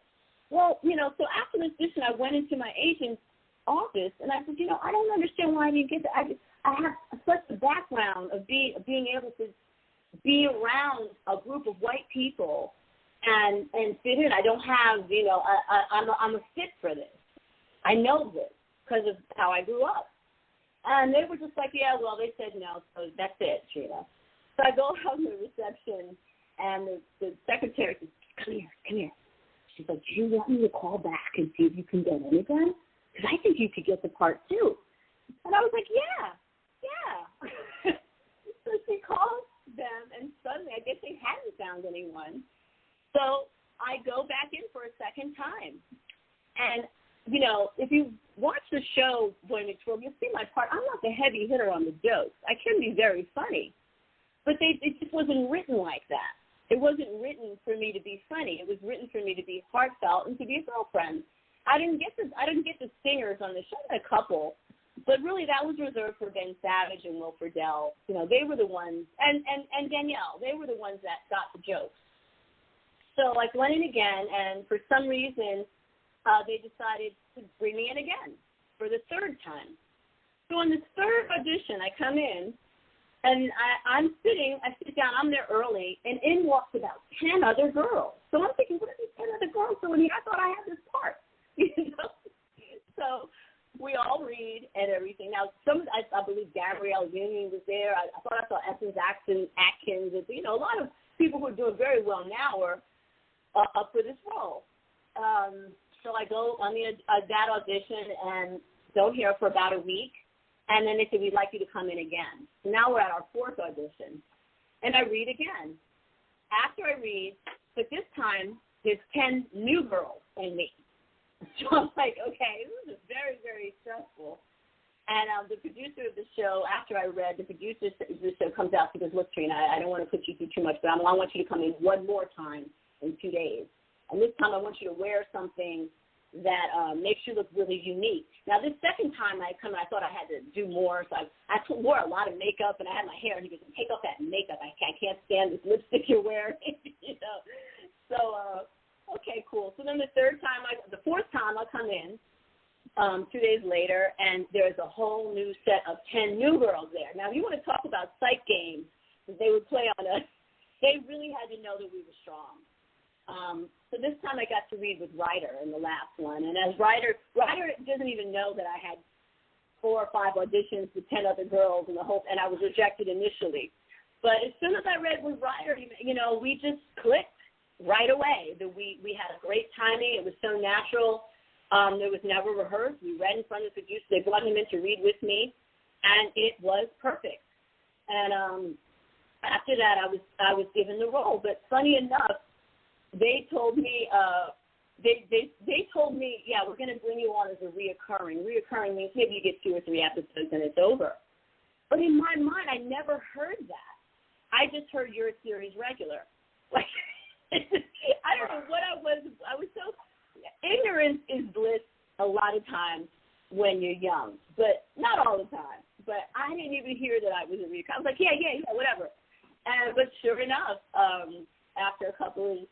Well, so after this audition, I went into my agent's office, and I said, I don't understand why I didn't get that. I have such a background of being able to be around a group of white people and fit in. I don't have, I'm a fit for this. I know this because of how I grew up. And they were just like, yeah, well, they said no, so that's it, Trina. So I go out to the reception, and the secretary says, come here. She's like, do you want me to call back and see if you can get in again? Because I think you could get the part, too. And I was like, yeah. So she called them, and suddenly, I guess they hadn't found anyone. So I go back in for a second time. And if you watch the show, Boy Meets World, you'll see my part. I'm not the heavy hitter on the jokes. I can be very funny. But it just wasn't written like that. It wasn't written for me to be funny. It was written for me to be heartfelt and to be a girlfriend. I didn't get the singers on the show, a couple, but really that was reserved for Ben Savage and Will Friedle. They were the ones, and Danielle, they were the ones that got the jokes. So I went in again, and for some reason, they decided to bring me in again for the third time. So on the third audition, I come in, and I sit down, I'm there early, and in walks about 10 other girls. So I'm thinking, what are these 10 other girls doing here? I thought I had this part, So we all read and everything. Now, I believe Gabrielle Union was there. I thought I saw Essence Atkins. A lot of people who are doing very well now are up for this role. So I go on that audition and don't hear for about a week. And then they said, we'd like you to come in again. So now we're at our fourth audition. And I read again. after I read, but this time there's 10 new girls in me. So I'm like, okay, this is very, very stressful. And the producer of the show, after I read, the producer of the show comes out and goes, look, Trina, I don't want to put you through too much, but I want you to come in one more time in 2 days. And this time I want you to wear something that makes you look really unique. Now, this second time I come, I thought I had to do more, so I wore a lot of makeup, and I had my hair, and he goes, take off that makeup. I can't stand this lipstick you're wearing, you know. So, okay, cool. So then the fourth time I come in, 2 days later, and there's a whole new set of 10 new girls there. Now, if you want to talk about psych games that they would play on us, they really had to know that we were strong. So this time I got to read with Ryder in the last one, and as Ryder doesn't even know that I had 4 or 5 auditions with 10 other girls and and I was rejected initially. But as soon as I read with Ryder, you know, we just clicked right away. We had a great timing. It was so natural. It was never rehearsed. We read in front of the producer. They brought him in to read with me, and it was perfect. And after that, I was given the role. But funny enough, they told me, yeah, we're going to bring you on as a reoccurring. Reoccurring means maybe you get 2 or 3 episodes and it's over. But in my mind, I never heard that. I just heard you're a series regular. Like, I don't know what I was. I was so ignorance is bliss a lot of times when you're young, but not all the time. But I didn't even hear that I was a reoccurring. I was like, yeah, whatever. But sure enough, after a couple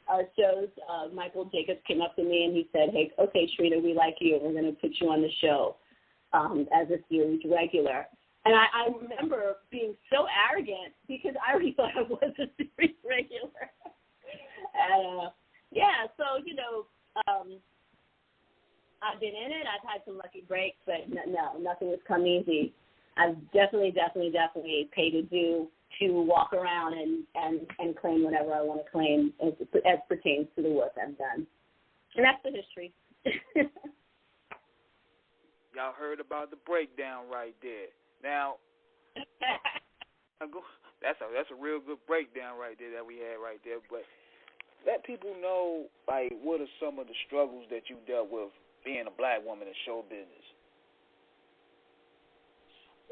of shows, Michael Jacobs came up to me and he said, hey, okay, Trina, we like you. We're going to put you on the show as a series regular. And I remember being so arrogant because I already thought I was a series regular. And, yeah, so, you know, I've been in it. I've had some lucky breaks, but no, nothing has come easy. I've definitely paid a due to walk around and claim whatever I want to claim as pertains to the work I've done. And that's the history. Y'all heard about the breakdown right there. Now, that's a real good breakdown right there that we had right there. But let people know, like, what are some of the struggles that you dealt with being a black woman in show business?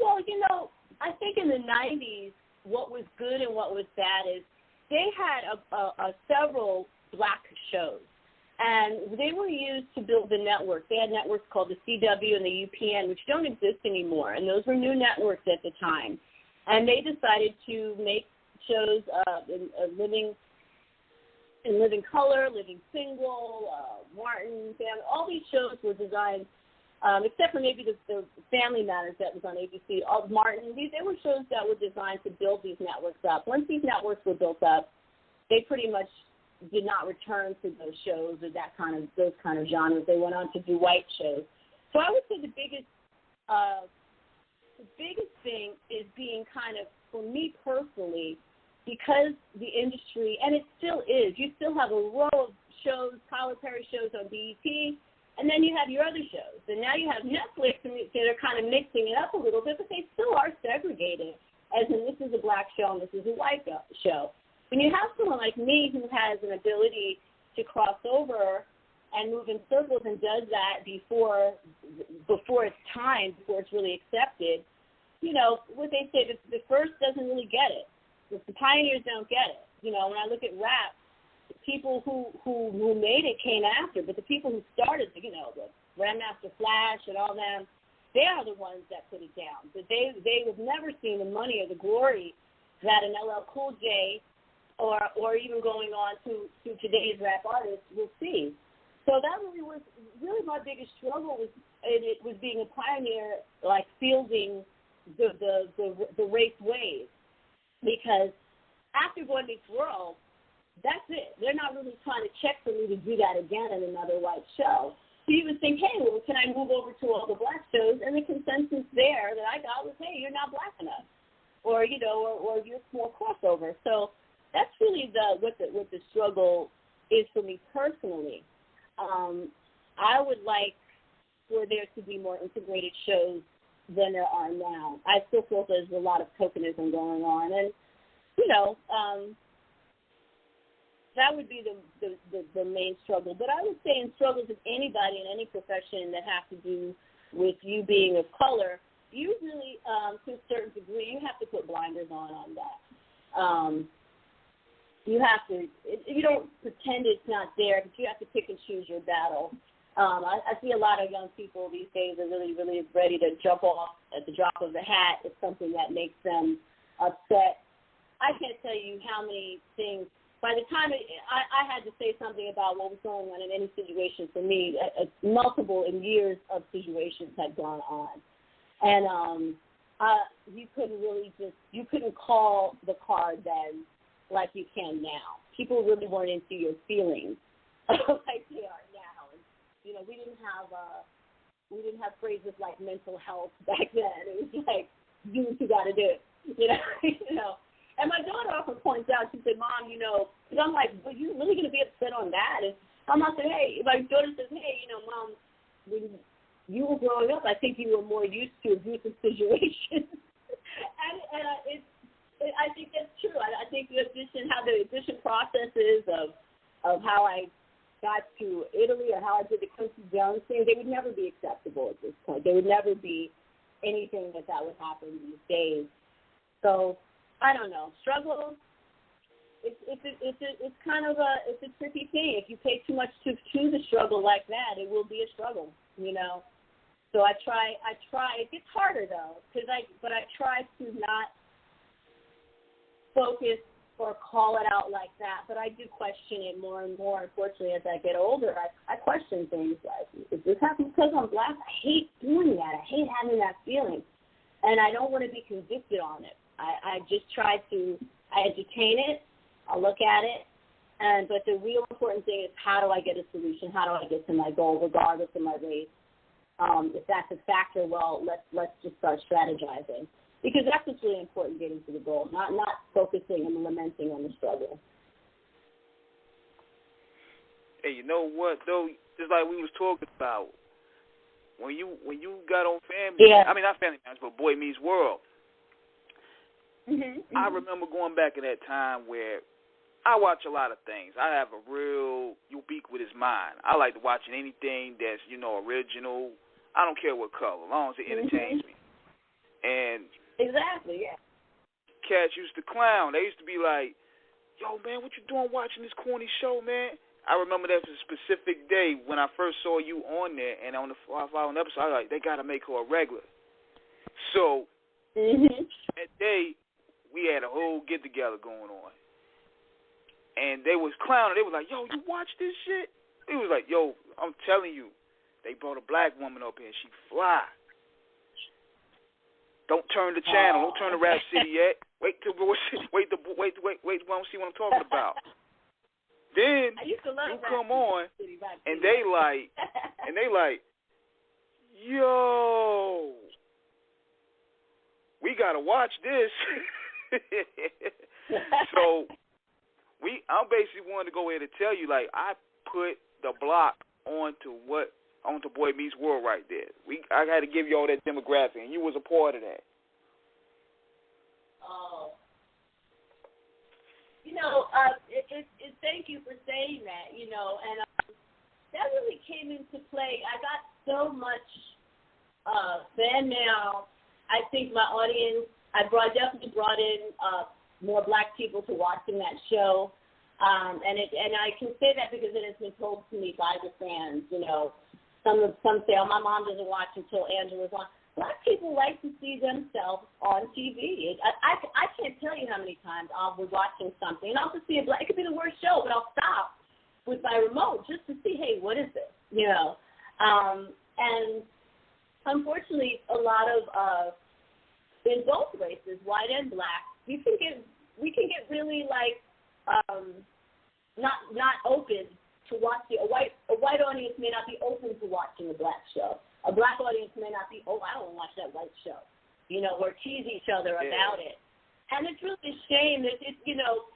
Well, you know, I think in the 90s, what was good and what was bad is they had several black shows, and they were used to build the network. They had networks called the CW and the UPN, which don't exist anymore, and those were new networks at the time. And they decided to make shows in Living Color, Living Single, Martin, Family. All these shows were designed, except for maybe the Family Matters that was on ABC. Martin, they were shows that were designed to build these networks up. Once these networks were built up, they pretty much did not return to those shows or those kind of genres. They went on to do white shows. So I would say the biggest thing is being kind of, for me personally, because the industry, and it still is, you still have a row of shows, Tyler Perry shows on BET, and then you have your other shows. And now you have Netflix, and they're kind of mixing it up a little bit, but they still are segregated, as in this is a black show and this is a white show. When you have someone like me who has an ability to cross over and move in circles and does that before it's time, before it's really accepted, you know, what they say, the first doesn't really get it. The pioneers don't get it. You know, when I look at rap, the people who made it came after, but the people who started, you know, the Grandmaster Flash and all them, they are the ones that put it down. But they have never seen the money or the glory that an LL Cool J or even going on to today's rap artists will see. So that really was my biggest struggle was being a pioneer, like fielding the race wave. Because after Boy Meets World, that's it. They're not really trying to check for me to do that again in another white show. So you would think, hey, well, can I move over to all the black shows? And the consensus there that I got was, hey, you're not black enough, or you know, or you're more crossover. So that's really what the struggle is for me personally. I would like for there to be more integrated shows than there are now. I still feel there's a lot of tokenism going on, and you know, that would be the main struggle. But I would say in struggles of anybody in any profession that have to do with you being of color, you really, to a certain degree, you have to put blinders on that. You have to, you don't pretend it's not there, but you have to pick and choose your battle. I see a lot of young people these days are really, really ready to jump off at the drop of a hat. It's something that makes them upset. I can't tell you how many things. By the time I had to say something about what was going on in any situation for me, multiple and years of situations had gone on. And you couldn't call the card then like you can now. People really weren't into your feelings like they are now. And, you know, we didn't have phrases like mental health back then. It was like, do what you got to do, you know. And my daughter often points out, she said, Mom, you know, because I'm like, well, you really going to be upset on that? And I'm not saying, hey, my daughter says, hey, you know, Mom, when you were growing up, I think you were more used to abusive situations. and I think that's true. I think the audition processes of how I got to Italy or how I did the Quincy Jones thing, they would never be acceptable at this point. They would never be anything that would happen these days. So I don't know. Struggle. It's kind of a tricky thing. If you pay too much to the struggle like that, it will be a struggle. You know. So I try. It gets harder though, but I try to not focus or call it out like that. But I do question it more and more. Unfortunately, as I get older, I question things like, is this happening because I'm black? I hate doing that. I hate having that feeling, and I don't want to be convicted on it. I just try to. I entertain it. I look at it, but the real important thing is how do I get a solution? How do I get to my goal, regardless of my race? If that's a factor, well, let's just start strategizing. Because that's what's really important, getting to the goal, not focusing and lamenting on the struggle. Hey, you know what, though? Just like we was talking about, when you got on Family, yeah. I mean, not Family Matters, but Boy Meets World, mm-hmm. I remember going back in that time where I watch a lot of things. I have a real ubiquitous mind. I like to watching anything that's, you know, original. I don't care what color, as long as it entertains me. And exactly, yeah. Cats used to clown. They used to be like, yo, man, what you doing watching this corny show, man? I remember that was a specific day when I first saw you on there, and on the following episode, I was like, they got to make her a regular. So that day, we had a whole get-together going on. And they was clowning. They was like, yo, you watch this shit? He was like, yo, I'm telling you, they brought a black woman up here, and she fly. Don't turn the channel. Don't turn to Rap City yet. Wait till we see what I'm talking about. Then you come on, and they like, yo, we gotta watch this. So I'm basically wanting to go ahead and tell you, like, I put the block onto Boy Meets World right there. I had to give you all that demographic, and you was a part of that. Oh. You know, thank you for saying that, you know, and that really came into play. I got so much fan mail. I think my audience, I definitely brought in more black people to watching that show. And I can say that because it has been told to me by the fans, you know. Some say, oh, my mom doesn't watch until Angela's on. Black people like to see themselves on TV. I can't tell you how many times I'll be watching something, and I'll just see it could be the worst show, but I'll stop with my remote just to see, hey, what is this? You know. And unfortunately, a lot of in both races, white and black, we can get really like not open to watch a white audience may not be open to watching a black show. A black audience may not be, oh, I don't watch that white show, you know, or tease each other about it. And it's really a shame that it's, you know,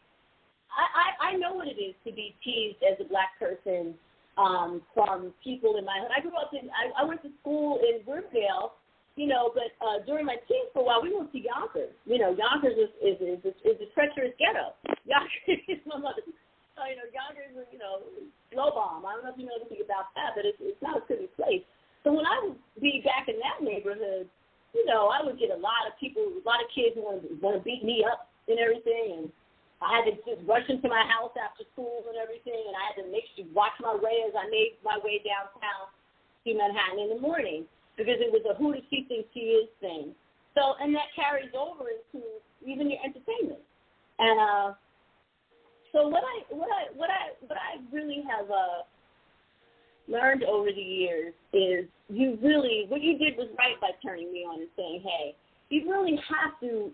I know what it is to be teased as a black person from people in my hood. I grew up I went to school in Riverdale, you know, but during my teens for a while we went to Yonkers. You know, Yonkers is a treacherous ghetto. Yonkers is my mother. You know, Slow Bomb. I don't know if you know anything about that, but it's not a pretty place. So when I would be back in that neighborhood, I would get a lot of kids who want to beat me up and everything, and I had to just rush into my house after school and everything, and I had to watch my way as I made my way downtown to Manhattan in the morning, because it was a who does she think she is thing. So, and that carries over into even your entertainment. And so what I really have learned over the years is what you did was right by turning me on and saying, hey, you really have to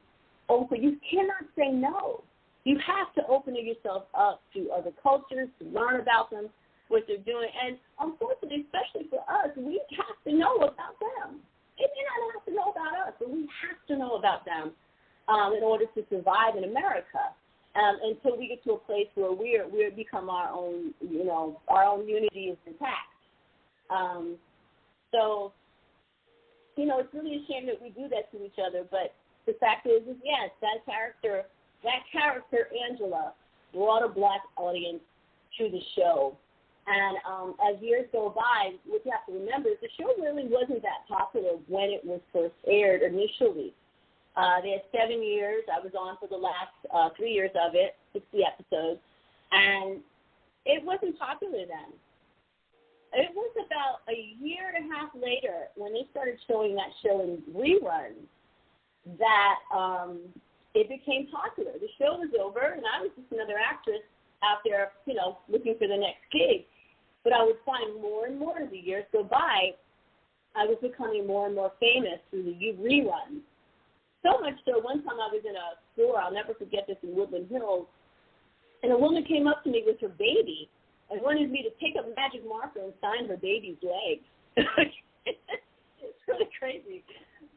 open. You cannot say no. You have to open yourself up to other cultures, to learn about them, what they're doing. And unfortunately, especially for us, we have to know about them. They may not have to know about us, but we have to know about them in order to survive in America. Until we get to a place where we become our own, our own unity is intact. So, it's really a shame that we do that to each other. But the fact is yes, that character, Angela, brought a black audience to the show. And as years go by, what you have to remember is the show really wasn't that popular when it was first aired initially. They had 7 years. I was on for the last 3 years of it, 60 episodes, and it wasn't popular then. It was about a year and a half later when they started showing that show in reruns that it became popular. The show was over, and I was just another actress out there, looking for the next gig. But I would find more and more as the years go by, I was becoming more and more famous through the reruns. So much so, one time I was in a store, I'll never forget this, in Woodland Hills, and a woman came up to me with her baby and wanted me to take a magic marker and sign her baby's legs. It's really crazy.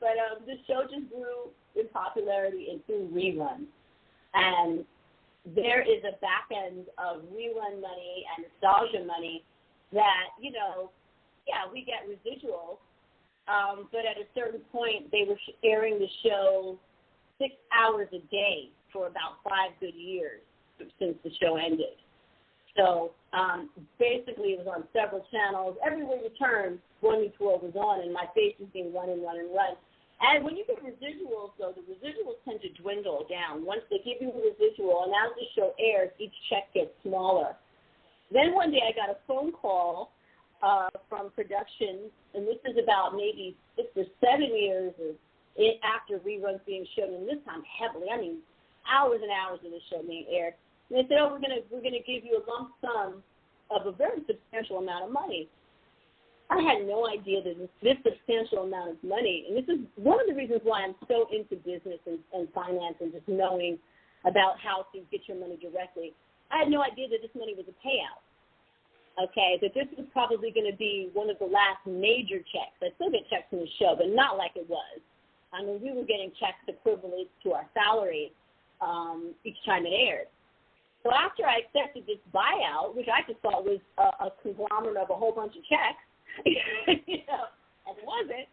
But the show just grew in popularity and through reruns. And there is a back end of rerun money and nostalgia money that, we get residuals. But at a certain point, they were airing the show 6 hours a day for about 5 good years since the show ended. So basically, it was on several channels. Everywhere you turn, Boy Meets World was on, and my face was being run and run and run. And when you get residuals, though, the residuals tend to dwindle down. Once they give you a residual, and as the show airs, each check gets smaller. Then one day I got a phone call from production, and this is about maybe 6 or 7 years after reruns being shown, and this time heavily. I mean, hours and hours of the show being aired. And they said, we're gonna give you a lump sum of a very substantial amount of money. I had no idea that this substantial amount of money, and this is one of the reasons why I'm so into business and finance and just knowing about how to get your money directly. I had no idea that this money was a payout. Okay, that this was probably going to be one of the last major checks. I still get checks from the show, but not like it was. I mean, we were getting checks equivalent to our salary each time it aired. So after I accepted this buyout, which I just thought was a conglomerate of a whole bunch of checks, and it wasn't,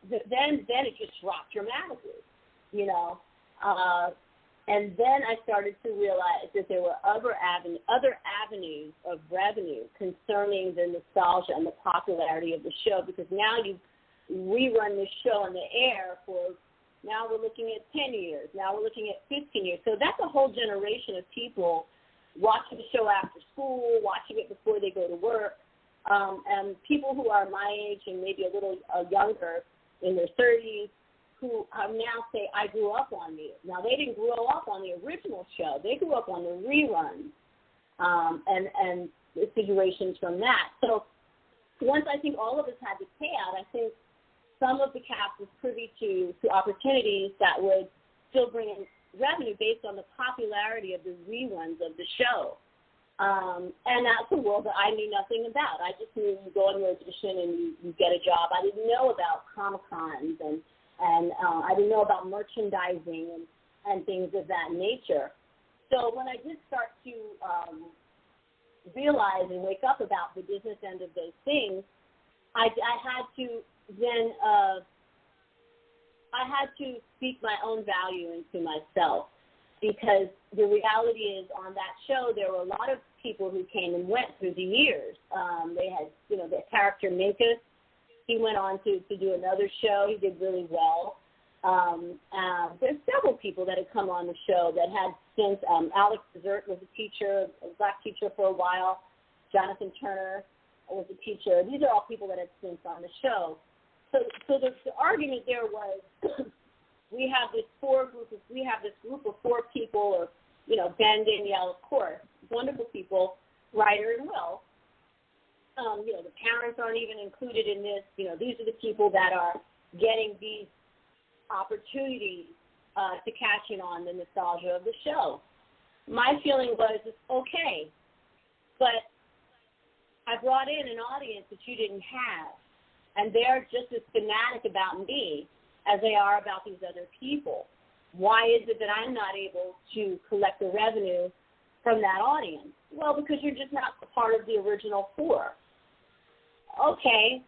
then it just dropped dramatically, and then I started to realize that there were other avenues of revenue concerning the nostalgia and the popularity of the show, because now you rerun the show on the air for, now we're looking at 10 years, now we're looking at 15 years. So that's a whole generation of people watching the show after school, watching it before they go to work, and people who are my age and maybe a little younger, in their 30s, who now say, I grew up on you. Now, they didn't grow up on the original show. They grew up on the reruns and the situations from that. So once I think all of us had to pay out, I think some of the cast was privy to opportunities that would still bring in revenue based on the popularity of the reruns of the show. And that's a world that I knew nothing about. I just knew you go on your audition and you get a job. I didn't know about Comic-Cons and I didn't know about merchandising and things of that nature. So when I did start to realize and wake up about the business end of those things, I had to then I had to speak my own value into myself. because the reality is on that show there were a lot of people who came and went through the years. They had, the character Minkus. He went on to do another show. He did really well. There's several people that had come on the show that had since. Alex Dessert was a teacher, a black teacher for a while. Jonathan Turner was a teacher. These are all people that had since on the show. So the argument there was we have this group of four people, or Ben, Danielle, of course, wonderful people, Ryder and Will. The parents aren't even included in this. These are the people that are getting these opportunities to cash in on the nostalgia of the show. My feeling was, it's okay, but I brought in an audience that you didn't have, and they're just as fanatic about me as they are about these other people. Why is it that I'm not able to collect the revenue from that audience? Well, because you're just not part of the original four. Okay,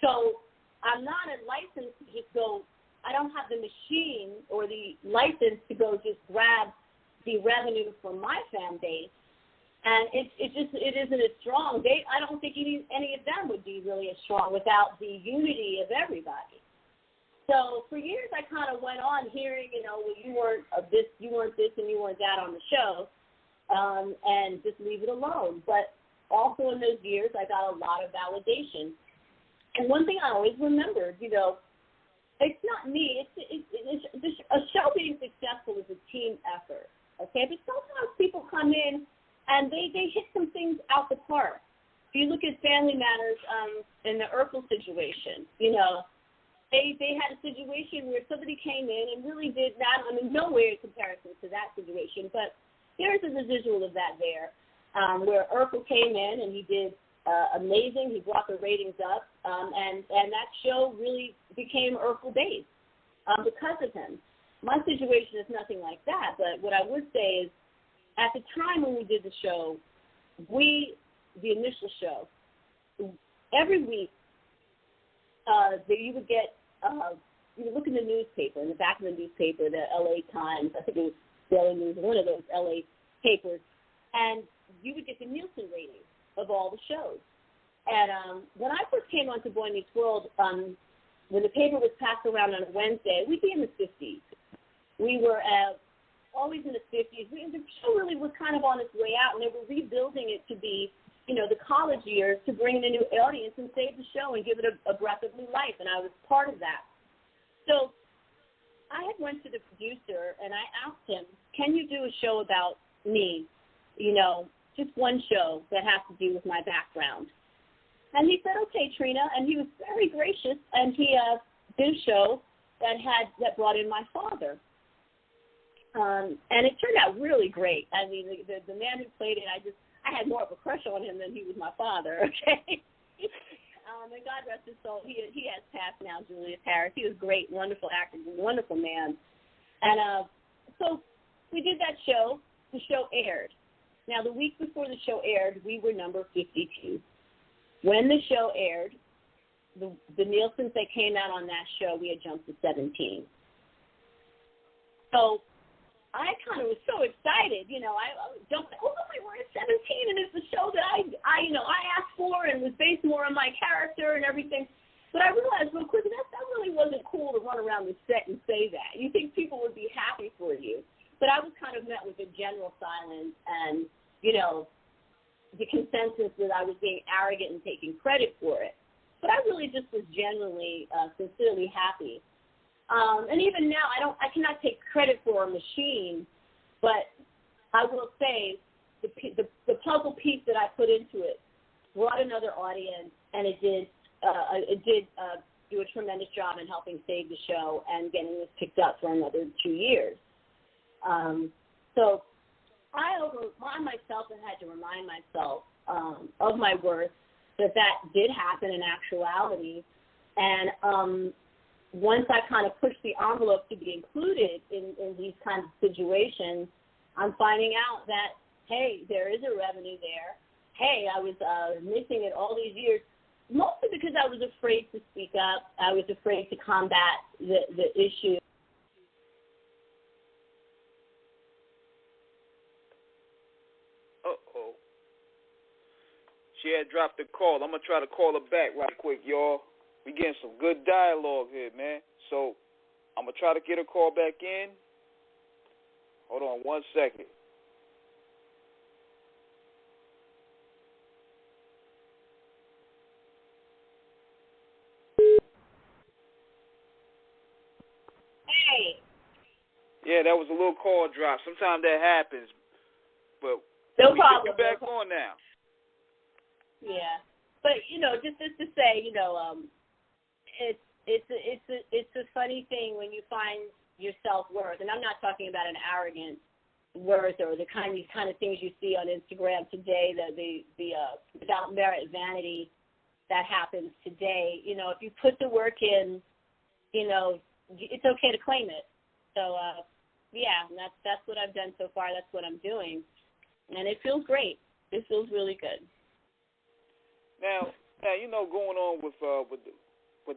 so I'm not licensed to just go, I don't have the machine or the license to go just grab the revenue from my fan base, and it isn't as strong. I don't think any of them would be really as strong without the unity of everybody. So for years I kind of went on hearing, well, you weren't this, and you weren't that on the show, and just leave it alone. But also in those years I got a lot of validation. And one thing I always remembered, it's not me. It's a show being successful is a team effort, okay? But sometimes people come in and they hit some things out the park. If you look at Family Matters in the Urkel situation, they had a situation where somebody came in and really did not, nowhere in comparison to that situation, but there's a residual of that there, where Urkel came in and he did amazing. He brought the ratings up, and that show really became Urkel-based because of him. My situation is nothing like that, but what I would say is at the time when we did the show, the initial show, every week you would get, you would look in the newspaper, in the back of the newspaper, the L.A. Times, I think it was Daily News, one of those L.A. papers, and you would get the Nielsen ratings of all the shows. And when I first came onto Boy Meets World, when the paper was passed around on a Wednesday, we'd be in the 50s. We were always in the 50s. The show really was kind of on its way out, and they were rebuilding it to be, the college years, to bring in a new audience and save the show and give it a breath of new life, and I was part of that. So I had went to the producer, and I asked him, can you do a show about me, just one show that has to do with my background? And he said, okay, Trina, and he was very gracious, and he did a show that brought in my father. And it turned out really great. I mean, the man who played it, I had more of a crush on him than he was my father, okay? And God rest his soul, he has passed now, Julius Harris. He was great, wonderful actor, wonderful man. And so we did that show. The show aired. Now, the week before the show aired, we were number 52. When the show aired, the Nielsen's that came out on that show, we had jumped to 17. So I kind of was so excited, I jumped, we're at 17, and it's the show that I asked for and was based more on my character and everything. But I realized real quick that really wasn't cool to run around the set and say that. You think people would be happy for you. But I was kind of met with a general silence and, the consensus that I was being arrogant and taking credit for it. But I really just was genuinely, sincerely happy. And even now, I cannot take credit for a machine, but I will say the puzzle piece that I put into it brought another audience, and it did do a tremendous job in helping save the show and getting this picked up for another 2 years. So I myself have had to remind myself of my worth, that did happen in actuality. And once I kind of pushed the envelope to be included in these kinds of situations, I'm finding out that, hey, there is a revenue there. Hey, I was missing it all these years, mostly because I was afraid to speak up. I was afraid to combat the issue. Uh-oh. She had dropped the call. I'm going to try to call her back right quick, y'all. We getting some good dialogue here, man. So I'm going to try to get her call back in. Hold on 1 second. Hey. Yeah, that was a little call drop. Sometimes that happens. But no problem. You're back on now. Yeah. But, just to say, it's a funny thing when you find your self-worth. And I'm not talking about an arrogant worth or these kind of things you see on Instagram today, the without merit vanity that happens today. If you put the work in, it's okay to claim it. So, yeah, that's what I've done so far. That's what I'm doing. And it feels great. It feels really good. Now, going on with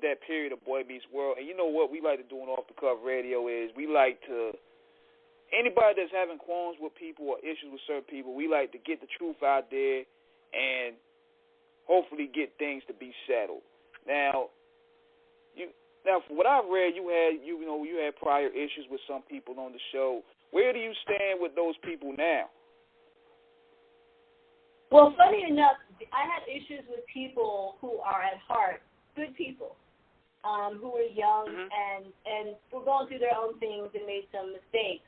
that period of Boy Meets World, and you know what we like to do on Off the Cuff Radio is we like to, anybody that's having qualms with people or issues with certain people, we like to get the truth out there and hopefully get things to be settled. Now, from what I've read, you had prior issues with some people on the show. Where do you stand with those people now? Well, funny enough, I had issues with people who are at heart good people, who were young and were going through their own things and made some mistakes.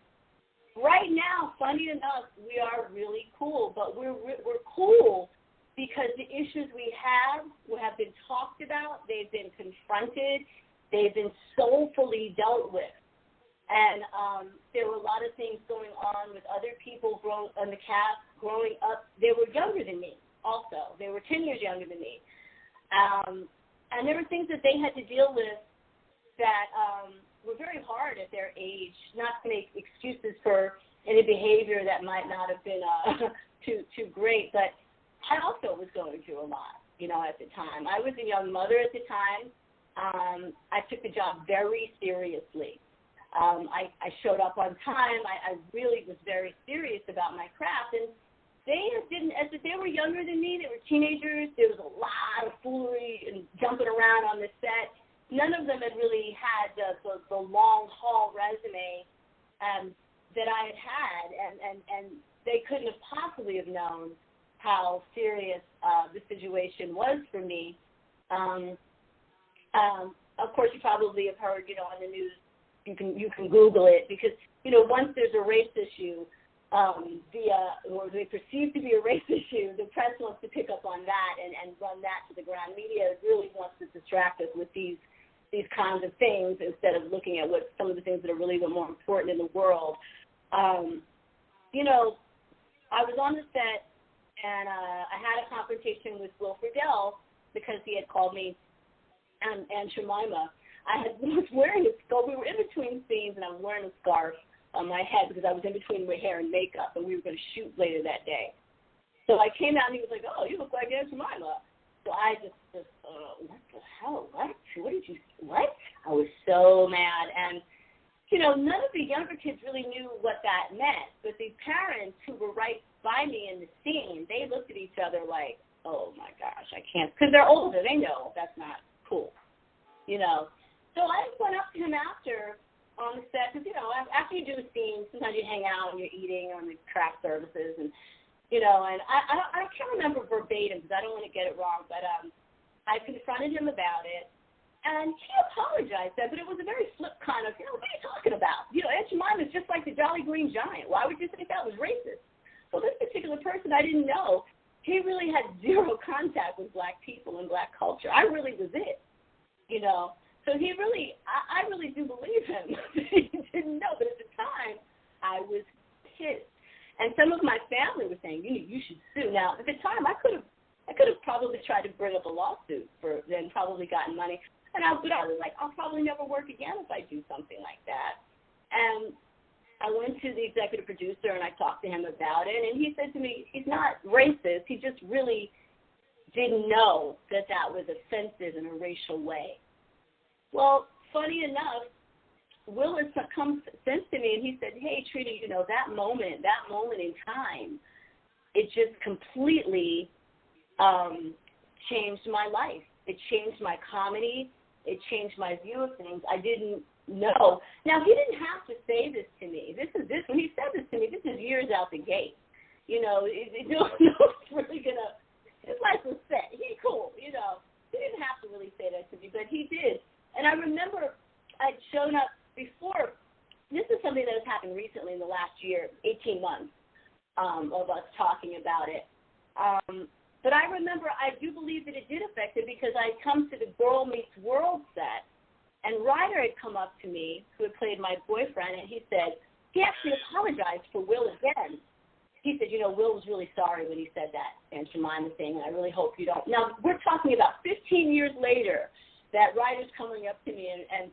Right now, funny enough, we are really cool, but we're cool because the issues we have been talked about, they've been confronted, they've been soulfully dealt with. And there were a lot of things going on with other people on the cast growing up. They were younger than me also. They were 10 years younger than me. And there were things that they had to deal with that were very hard at their age, not to make excuses for any behavior that might not have been too great. But I also was going through a lot, at the time. I was a young mother at the time. I took the job very seriously. I showed up on time. I really was very serious about my craft. And they were younger than me. They were teenagers. There was a lot of foolery and jumping around on the set. None of them had really had the long haul resume that I had, and they couldn't have possibly have known how serious the situation was for me. Of course, you probably have heard, on the news. You can Google it because once there's a race issue, or they perceive to be a race issue, the press wants to pick up on that and run that to the ground. Media really wants to distract us with these kinds of things instead of looking at what some of the things that are really more important in the world. I was on the set and I had a confrontation with Will Friedle because he had called me and Jemima. I was wearing a scarf. We were in between scenes, and I was wearing a scarf on my head because I was in between my hair and makeup, and we were going to shoot later that day. So I came out, and he was like, "Oh, you look like Aunt Jemima." So I just what the hell? What did you? What? I was so mad, and none of the younger kids really knew what that meant. But the parents who were right by me in the scene, they looked at each other like, "Oh my gosh, I can't," because they're older. They know that's not cool, So I went up to him after on the set because, after you do a scene, sometimes you hang out and you're eating on the craft services and, and I can't remember verbatim because I don't want to get it wrong, but I confronted him about it, and he apologized, but it was a very flip kind of, what are you talking about? Aunt Jemima is just like the Jolly Green Giant. Why would you think that was racist? Well, this particular person I didn't know, he really had zero contact with black people and black culture. I really was it, So he really, I really do believe him. He didn't know, but at the time, I was pissed. And some of my family were saying, you should sue. Now, at the time, I could have probably tried to bring up a lawsuit and probably gotten money. And I was like, I'll probably never work again if I do something like that. And I went to the executive producer and I talked to him about it. And he said to me, he's not racist. He just really didn't know that was offensive in a racial way. Well, funny enough, Will has come since to me and he said, "Hey, Trina, that moment in time it just completely changed my life. It changed my comedy. It changed my view of things. I didn't know. Now, he didn't have to say this to me. When he said this to me, this is years out the gate. You know, no one's really going to, his life was set. He's cool, you know. He didn't have to really say that to me, but he did. And I remember I'd shown up before. This is something that has happened recently in the last year, 18 months, of us talking about it. But I remember, I do believe that it did affect it because I'd come to the Girl Meets World set, and Ryder had come up to me, who had played my boyfriend, and he said, he actually apologized for Will again. He said, you know, Will was really sorry when he said that Aunt Jemima thing, and I really hope you don't. Now, we're talking about 15 years later that Ryder's coming up to me and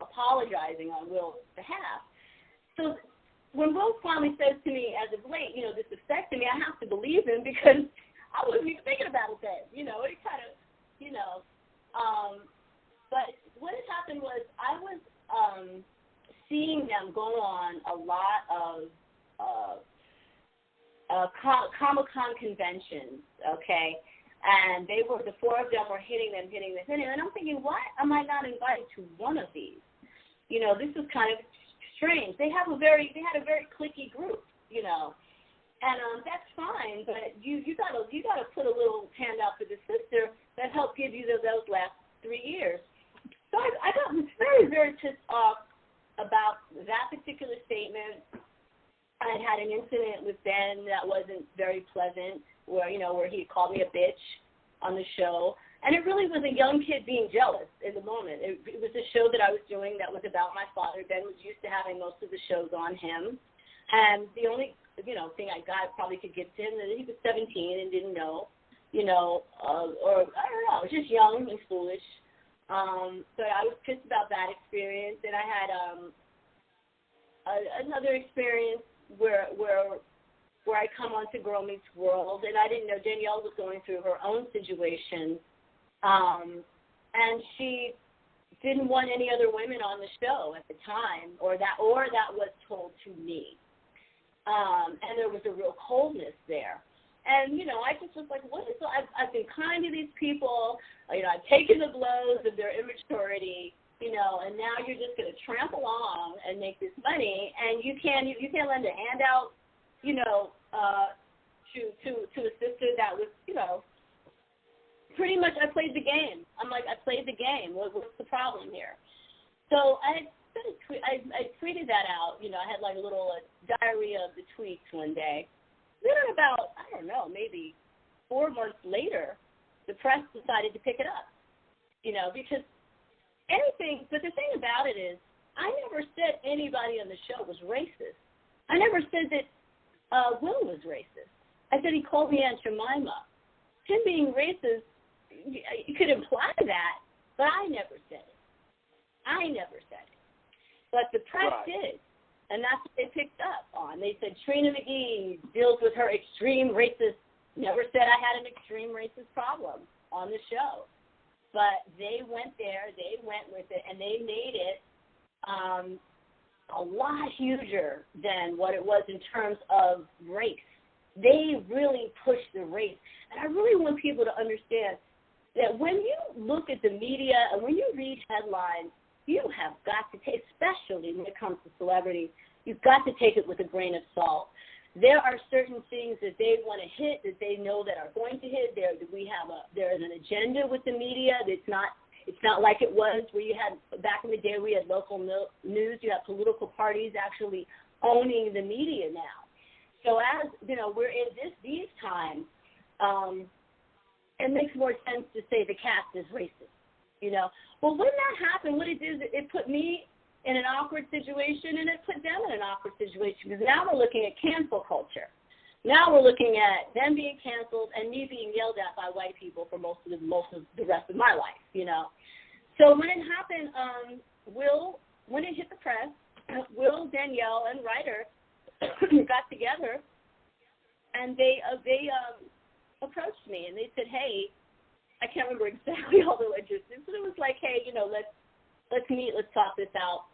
apologizing on Will's behalf. So when Will finally says to me, as of late, you know, this affected me, I have to believe him because I wasn't even thinking about it then. You know, it kind of, you know. But what had happened was I was seeing them go on a lot of Comic-Con conventions, okay? And the four of them were hitting them. And I'm thinking, why am I not invited to one of these? You know, this is kind of strange. They had a very cliquey group, you know. And that's fine, but you gotta put a little hand out for the sister that helped give you those last 3 years. So I got very, very pissed off about that particular statement. I had an incident with Ben that wasn't very pleasant, where he called me a bitch on the show, and it really was a young kid being jealous in the moment. It was a show that I was doing that was about my father. Ben was used to having most of the shows on him, and the only thing I got probably could get to him that he was 17 and didn't know, or I don't know, just young and foolish. But I was pissed about that experience, and I had another experience where I come onto Girl Meets World, and I didn't know Danielle was going through her own situation, and she didn't want any other women on the show at the time, or that was told to me, and there was a real coldness there. And, I just was like, I've been kind to these people, I've taken the blows of their immaturity, and now you're just going to tramp along and make this money, and you can't lend a handout, to a sister that was, pretty much I played the game. I'm like, I played the game. What's the problem here? So I tweeted that out. I had like a little diary of the tweets one day. Then about, I don't know, maybe 4 months later, the press decided to pick it up, because but the thing about it is, I never said anybody on the show was racist. I never said that Will was racist. I said he called me Aunt Jemima. Him being racist, you could imply that, but I never said it. But the press did. And that's what they picked up on. They said Trina McGee deals with her extreme racist. Never said I had an extreme racist problem on the show. But they went there, they went with it, and they made it a lot huger than what it was in terms of race. They really pushed the race. And I really want people to understand that when you look at the media and when you read headlines, you have got to take, especially when it comes to celebrities, you've got to take it with a grain of salt. There are certain things that they want to hit, that they know that are going to hit. There is an agenda with the media. It's not like it was where you had, back in the day, we had local news. You have political parties actually owning the media now. So as, we're in these times, it makes more sense to say the cast is racist, Well, when that happened, what it did is it put me in an awkward situation, and it put them in an awkward situation, because now we're looking at cancel culture. Now we're looking at them being canceled and me being yelled at by white people for most of the rest of my life, So when it happened, when it hit the press, Will, Danielle, and Ryder got together, and they approached me, and they said, hey, I can't remember exactly all the logistics, but it was like, hey, let's meet, let's talk this out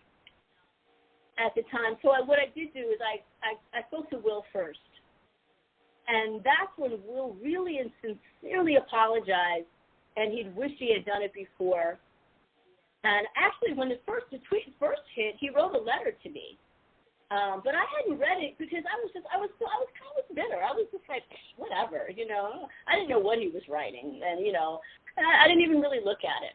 at the time. So what I did do is I spoke to Will first, And that's when Will really and sincerely apologized, and he'd wished he had done it before. And actually, when the tweet first hit, he wrote a letter to me. But I hadn't read it because I was kind of bitter. I was just like, whatever, you know. I didn't know what he was writing, and, you know, I didn't even really look at it.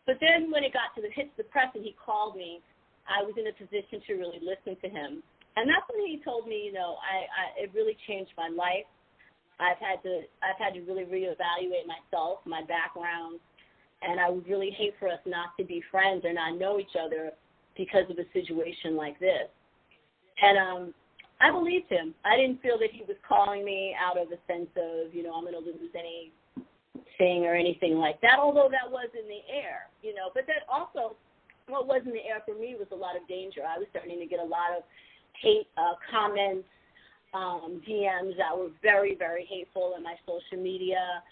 But then when it got to hits the press and he called me, I was in a position to really listen to him. And that's when he told me, you know, it really changed my life. I've had to really reevaluate myself, my background, and I would really hate for us not to be friends or not know each other because of a situation like this. And I believed him. I didn't feel that he was calling me out of a sense of, you know, I'm going to lose anything or anything like that, although that was in the air, you know. But that also, what was in the air for me was a lot of danger. I was starting to get a lot of hate comments, DMs that were very, very hateful in my social media,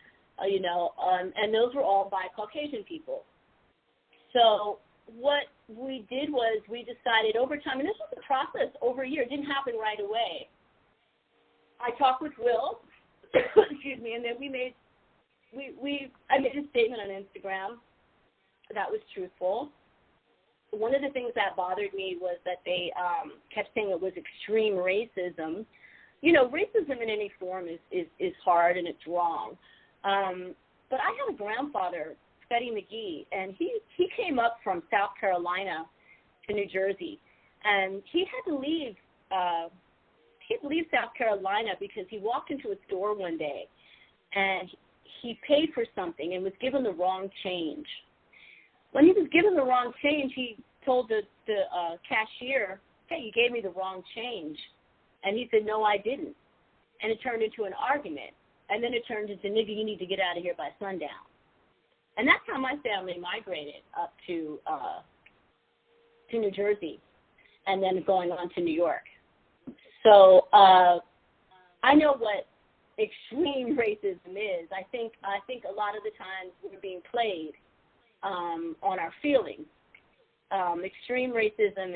you know, and those were all by Caucasian people. So what we did was we decided over time, and this was a process over a year. It didn't happen right away. I talked with Will, excuse me, and then I made a statement on Instagram that was truthful. One of the things that bothered me was that they kept saying it was extreme racism. You know, racism in any form is hard and it's wrong. But I had a grandfather, Freddie McGee, and he came up from South Carolina to New Jersey, and he had to leave. South Carolina because he walked into a store one day, and he paid for something and was given the wrong change. When he was given the wrong change, he told the cashier, "Hey, you gave me the wrong change." And he said, "No, I didn't." And it turned into an argument. And then it turned into, "Nigga, you need to get out of here by sundown." And that's how my family migrated up to New Jersey and then going on to New York. So I know what extreme racism is. I think a lot of the times we're being played on our feelings. Extreme racism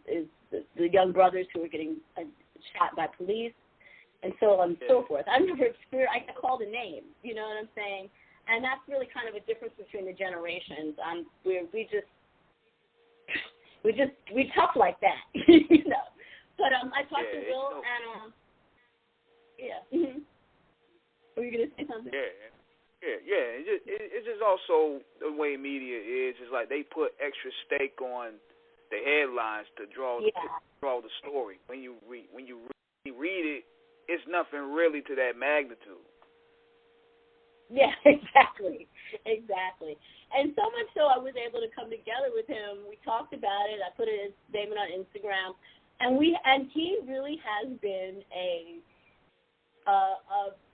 is the young brothers who are getting shot by police and so on and so forth. I've never experienced, I get called a name, you know what I'm saying? And that's really kind of a difference between the generations. We tough like that, you know. But I talked to Will and Mm-hmm. Were you gonna say something? Yeah. It's just also the way media is. It's like they put extra stake on the headlines to draw the story. When you read it, it's nothing really to that magnitude. Yeah, exactly. And so much so, I was able to come together with him. We talked about it. I put his statement on Instagram, and he really has been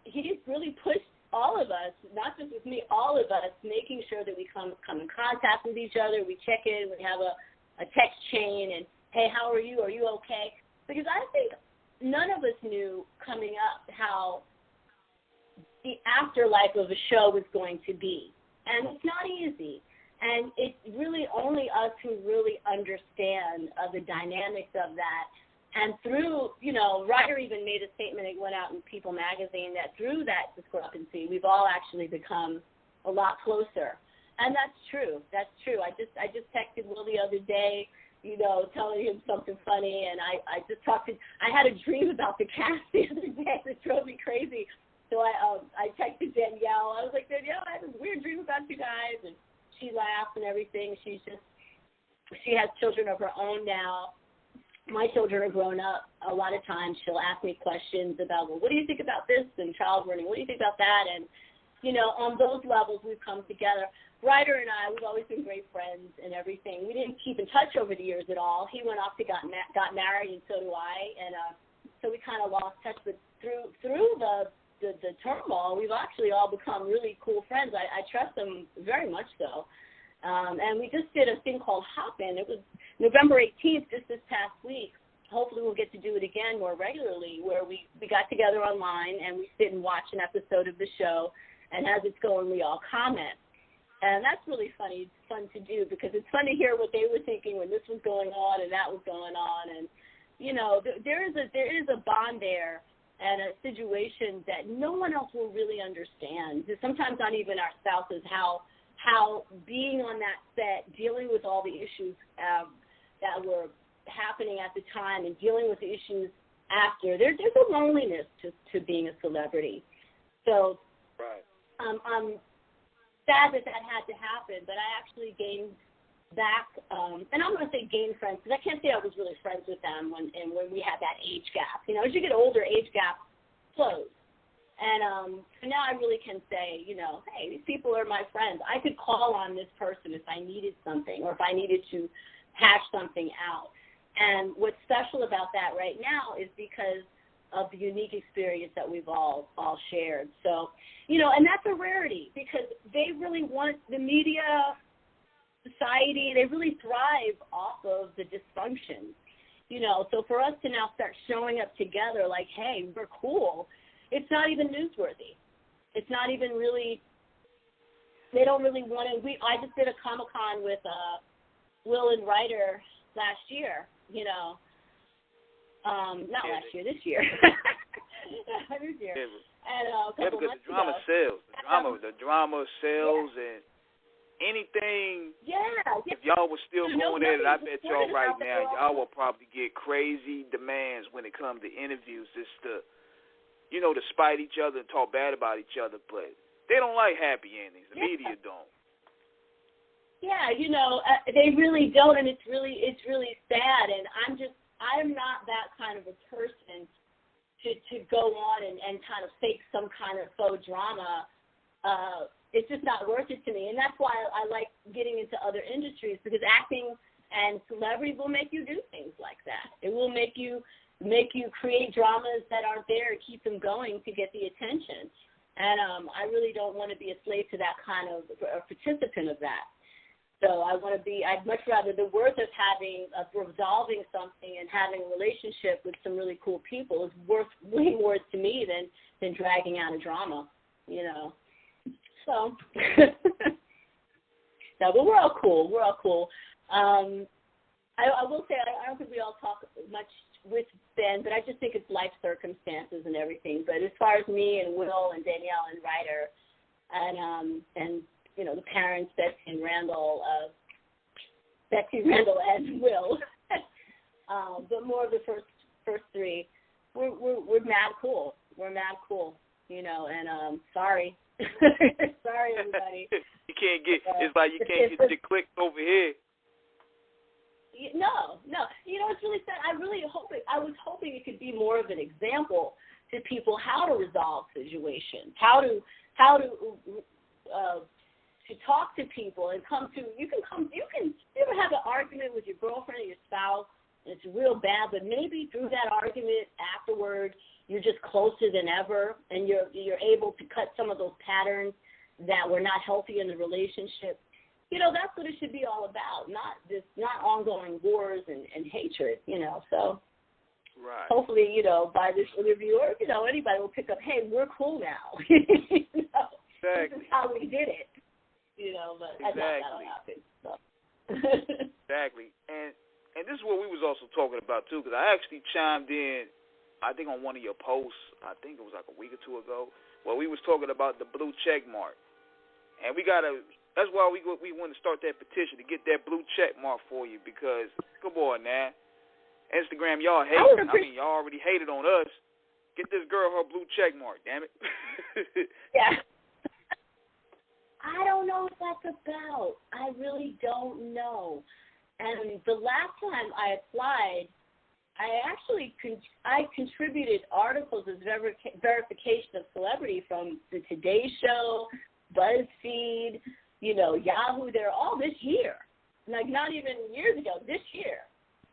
he's really pushed all of us, not just with me, all of us, making sure that we come in contact with each other. We check in. We have a text chain, and hey, how are you? Are you okay? Because I think none of us knew coming up how the afterlife of a show was going to be. And it's not easy. And it's really only us who really understand the dynamics of that. And through, you know, Ryder even made a statement that went out in People magazine that through that discrepancy, we've all actually become a lot closer. And that's true. I just texted Will the other day, you know, telling him something funny, and I had a dream about the cast the other day that drove me crazy. So I texted Danielle. I was like, Danielle, I had a weird dream about you guys, and she laughed and everything. She has children of her own now. My children are grown up. A lot of times she'll ask me questions about, well, what do you think about this and child learning? What do you think about that? And, you know, on those levels we've come together. Ryder and I, we've always been great friends and everything. We didn't keep in touch over the years at all. He went off to got married, and so do I. And so we kind of lost touch. But through the turmoil, we've actually all become really cool friends. I trust them very much so. And we just did a thing called Hop-In. It was November 18th, just this past week. Hopefully we'll get to do it again more regularly, where we got together online and we sit and watch an episode of the show, and as it's going, we all comment. And that's really funny. It's fun to do because it's fun to hear what they were thinking when this was going on and that was going on. And, you know, there is a bond there. and a situation that no one else will really understand. Sometimes not even our spouses, how being on that set, dealing with all the issues that were happening at the time and dealing with the issues after. There's a loneliness to being a celebrity. So right. I'm sad that had to happen, but I actually gained back, and I'm going to say gained friends, because I can't say I was really friends with them when we had that age gap. You know, as you get older, age gap close. And so now I really can say, you know, hey, these people are my friends. I could call on this person if I needed something or if I needed to hash something out. And what's special about that right now is because of the unique experience that we've all shared. So, you know, and that's a rarity because they really want the media, society, they really thrive off of the dysfunction. You know, so for us to now start showing up together like, hey, we're cool, it's not even newsworthy. It's not even really, they don't really want to. I just did a Comic-Con with Will and Ryder last year, you know. Not last year, this year. This year. And a couple because months the drama ago. sells. The drama sells and anything. Yeah. If y'all were still going at it, I bet y'all right now, y'all will all probably get crazy demands when it comes to interviews just to, you know, to spite each other and talk bad about each other. But they don't like happy endings. The media don't. Yeah, you know, they really don't, and it's really sad. And I'm not that kind of a person to go on and kind of fake some kind of faux drama. It's just not worth it to me. And that's why I like getting into other industries, because acting and celebrity will make you do things like that. It will make you create dramas that aren't there, keep them going to get the attention. And I really don't want to be a slave to that kind of a participant of that. So I'd much rather the worth of resolving something and having a relationship with some really cool people is worth way more to me than dragging out a drama, you know. So, no, but we're all cool. I will say I don't think we all talk much with Ben, but I just think it's life circumstances and everything. But as far as me and Will and Danielle and Ryder and you know, the parents, Betsy and Randall and Will, but more of the first three, we're mad cool. We're mad cool, you know, and sorry. Sorry, everybody. You can't get, it's like you can't get your clicks over here. No. You know, it's really sad. I was hoping it could be more of an example to people how to resolve situations, how to talk to people and you ever have an argument with your girlfriend or your spouse and it's real bad, but maybe through that argument afterward you're just closer than ever and you're able to cut some of those patterns that were not healthy in the relationship. You know, that's what it should be all about, not ongoing wars and hatred, you know. So right. Hopefully, you know, by this interview or, you know, anybody will pick up, hey, we're cool now. You know, exactly. This is how we did it. You know, but exactly. I doubt that'll happen. So. Exactly. And this is what we was also talking about, too, because I actually chimed in, I think, on one of your posts, I think it was like a week or two ago, where we was talking about the blue check mark. And that's why we want to start that petition to get that blue check mark for you, because, come on now, Instagram, y'all hate. Y'all already hated on us. Get this girl her blue check mark, damn it. Yeah. I don't know what that's about. I really don't know. And the last time I applied, I contributed articles as verification of celebrity from the Today Show, BuzzFeed, you know, Yahoo. They're all this year, like not even years ago, this year.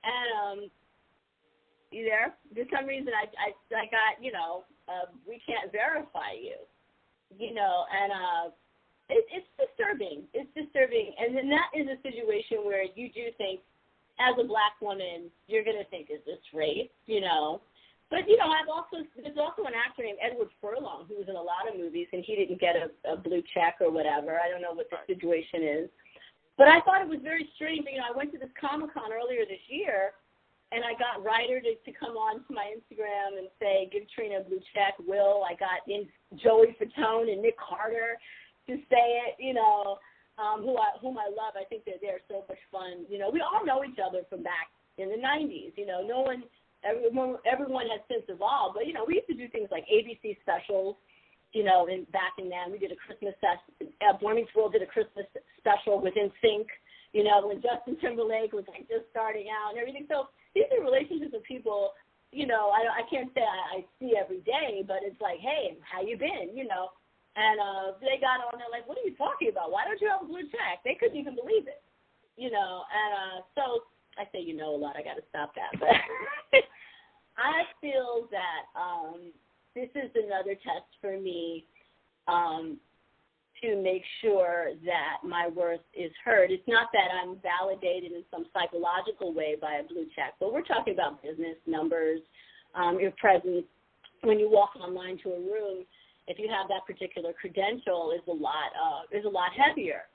And you there? For some reason, I got, you know, we can't verify you, you know, and it's disturbing. It's disturbing, and then that is a situation where you do think, as a black woman, you're going to think, is this rape, you know? But, you know, there's also an actor named Edward Furlong who was in a lot of movies, and he didn't get a blue check or whatever. I don't know what the situation is. But I thought it was very strange. You know, I went to this Comic-Con earlier this year, And I got Ryder to come on to my Instagram and say, give Trina a blue check. Will, I got in Joey Fatone and Nick Carter to say it, you know, whom I love. I think they're so much fun. You know, we all know each other from back in the 90s. You know, everyone has since evolved. But, you know, we used to do things like ABC specials, you know, back in then. We did a Christmas Boy Meets World did a Christmas special with NSYNC, you know, when Justin Timberlake was like just starting out and everything. So these are relationships with people, you know, I can't say I see every day, but it's like, hey, how you been, you know? And they got on, they're like, what are you talking about? Why don't you have a blue check? They couldn't even believe it, you know. And so I say, you know, a lot. I got to stop that. But I feel that this is another test for me to make sure that my worth is heard. It's not that I'm validated in some psychological way by a blue check, but we're talking about business, numbers, your presence. When you walk online to a room, if you have that particular credential, is a lot heavier.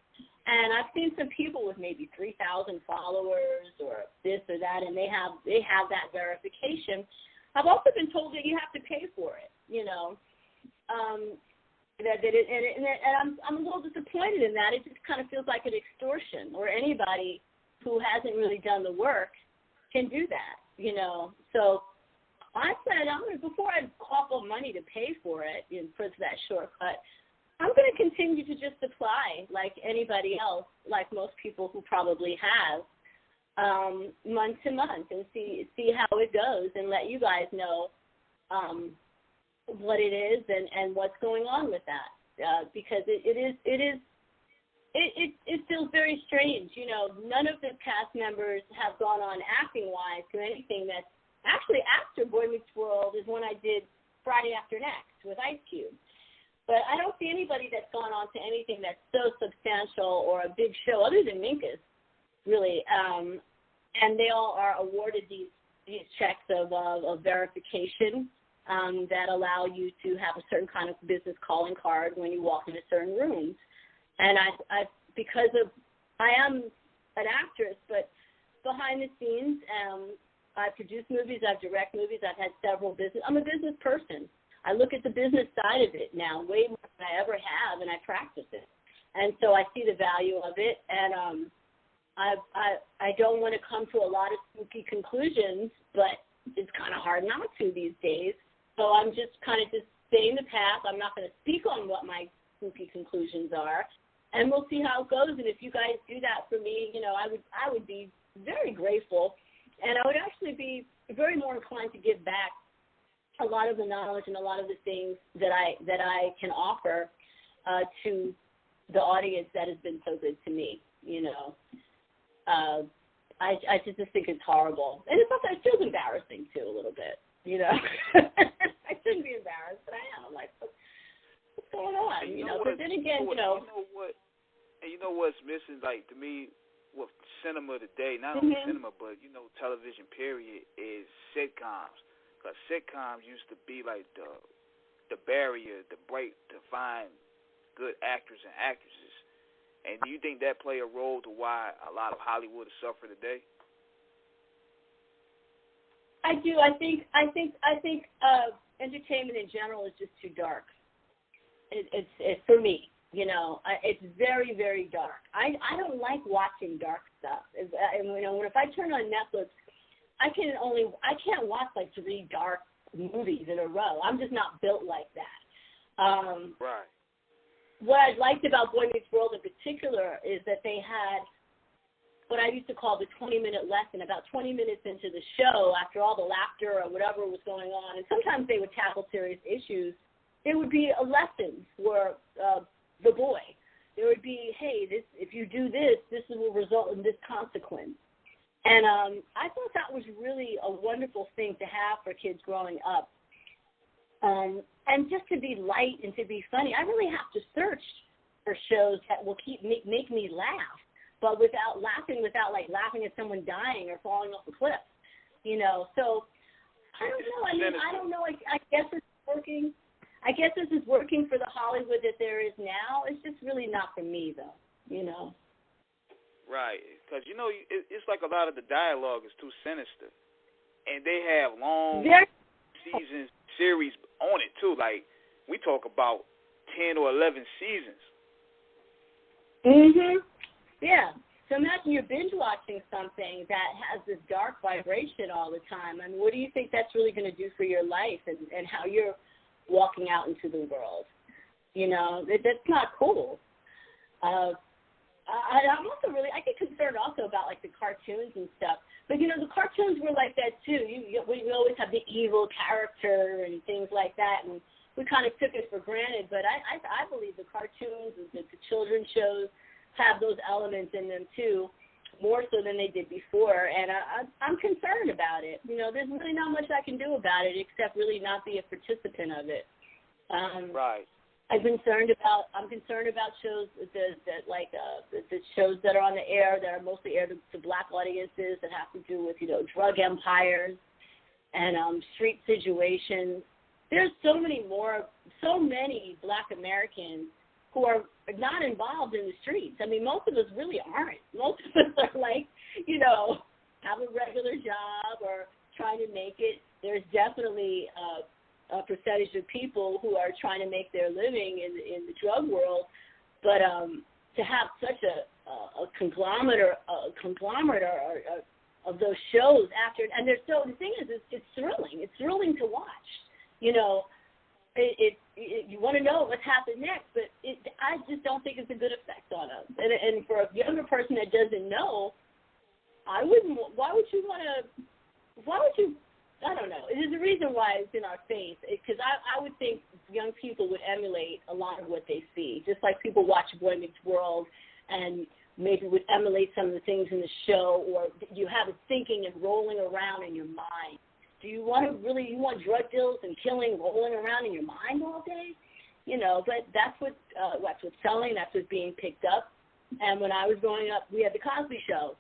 And I've seen some people with maybe 3,000 followers or this or that, and they have that verification. I've also been told that you have to pay for it, you know. And I'm a little disappointed in that. It just kind of feels like an extortion, or anybody who hasn't really done the work can do that, you know. So I said, before I cough up money to pay for it, for that shortcut, I'm going to continue to just apply like anybody else, like most people who probably have, month to month, and see how it goes, and let you guys know what it is and what's going on with that, because it feels very strange. You know, none of the cast members have gone on acting-wise to anything that's actually after Boy Meets World is when I did Friday After Next with Ice Cube. But I don't see anybody that's gone on to anything that's so substantial or a big show other than Minkus, really. And they all are awarded these checks of verification that allow you to have a certain kind of business calling card when you walk into certain rooms. And I am an actress, but behind the scenes, I produce movies, I direct movies, I've had several business. I'm a business person. I look at the business side of it now way more than I ever have, and I practice it. And so I see the value of it, and I don't want to come to a lot of spooky conclusions, but it's kind of hard not to these days. So I'm just kind of staying the path. I'm not going to speak on what my spooky conclusions are, and we'll see how it goes. And if you guys do that for me, you know, I would be very grateful, and I would actually be very more inclined to give back a lot of the knowledge and a lot of the things that I can offer to the audience that has been so good to me. You know, I just think it's horrible, and it feels embarrassing too a little bit. You know, I shouldn't be embarrassed, but I am. I'm like, what's going on? You know, but then again, you know what? And you know what's missing, like, to me, with cinema today, not only cinema, but, you know, television, period, is sitcoms. Because sitcoms used to be like the barrier, the break to find good actors and actresses. And do you think that play a role to why a lot of Hollywood is suffering today? I do. I think entertainment in general is just too dark. It's for me. You know, it's very, very dark. I don't like watching dark stuff. And you know, if I turn on Netflix, I can't watch like 3 dark movies in a row. I'm just not built like that. Right. What I liked about Boy Meets World in particular is that they had what I used to call the 20-minute lesson. About 20 minutes into the show, after all the laughter or whatever was going on, and sometimes they would tackle serious issues, there would be a lesson for the boy. There would be, hey, if you do this, this will result in this consequence. And I thought that was really a wonderful thing to have for kids growing up. And just to be light and to be funny, I really have to search for shows that will make me laugh, but without laughing at someone dying or falling off a cliff, you know. So I don't know. I don't know. I guess it's working. I guess this is working for the Hollywood that there is now. It's just really not for me, though, you know. Right, because, you know, it's like a lot of the dialogue is too sinister. And they have long season series on it, too. Like, we talk about 10 or 11 seasons. Yeah. So imagine you're binge watching something that has this dark vibration all the time. I mean, what do you think that's really going to do for your life and how you're walking out into the world? You know, that's not cool. I'm also I get concerned also about, like, the cartoons and stuff. But, you know, the cartoons were like that, too. We always have the evil character and things like that, and we kind of took it for granted. But I believe the cartoons, the children's shows, have those elements in them, too, more so than they did before. And I'm concerned about it. You know, there's really not much I can do about it except really not be a participant of it. Right. I'm concerned about shows the shows that are on the air that are mostly aired to black audiences that have to do with, you know, drug empires and street situations. There's so many black Americans who are not involved in the streets. I mean, most of us really aren't. Most of us are, like, you know, have a regular job or trying to make it. There's definitely a percentage of people who are trying to make their living in the drug world, but to have such a conglomerate of those shows after, and they're so, the thing is, it's thrilling. It's thrilling to watch. You know, you want to know what's happened next, but I just don't think it's a good effect on us. And for a younger person that doesn't know, I don't know. There's a reason why it's in our face, because I would think young people would emulate a lot of what they see, just like people watch Boy Meets World and maybe would emulate some of the things in the show, or you have it thinking and rolling around in your mind. Do you want drug deals and killing rolling around in your mind all day? You know, but that's what's selling, that's what's being picked up. And when I was growing up, we had the Cosby Show.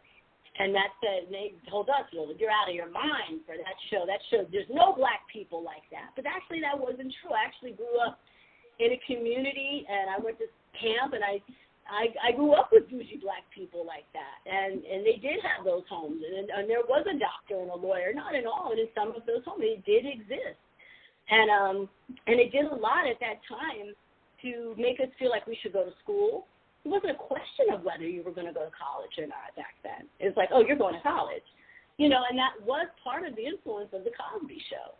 And that said, they told us, well, you're out of your mind for that show. That show, there's no black people like that. But actually, that wasn't true. I actually grew up in a community, and I went to camp, and I grew up with bougie black people like that. And they did have those homes. And there was a doctor and a lawyer, not in all, and in some of those homes, they did exist. And they did a lot at that time to make us feel like we should go to school. It wasn't a question of whether you were going to go to college or not back then. It was like, oh, you're going to college. You know, and that was part of the influence of the Cosby Show.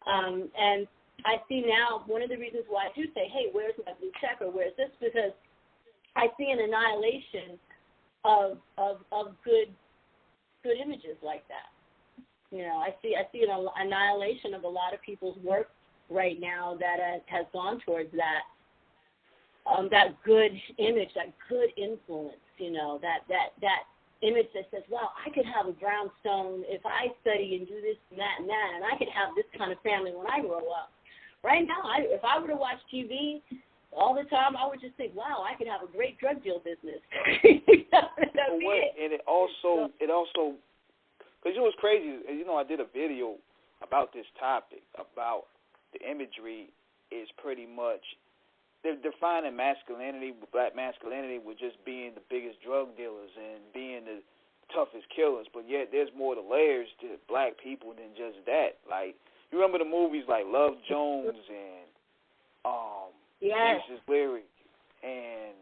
And I see now one of the reasons why I do say, hey, where's my blue check or where's this? Because I see an annihilation of good images like that. You know, I see an annihilation of a lot of people's work right now that has gone towards that. That good image, that good influence, you know, that image that says, well, I could have a brownstone if I study and do this and I could have this kind of family when I grow up. Right now, if I were to watch TV all the time, I would just think, wow, I could have a great drug deal business. And it also, because you know what's crazy, you know, I did a video about this topic, about the imagery is pretty much, they're defining masculinity, black masculinity, with just being the biggest drug dealers and being the toughest killers. But yet there's more to layers to black people than just that. Like, you remember the movies like Love Jones and Mrs. Leary and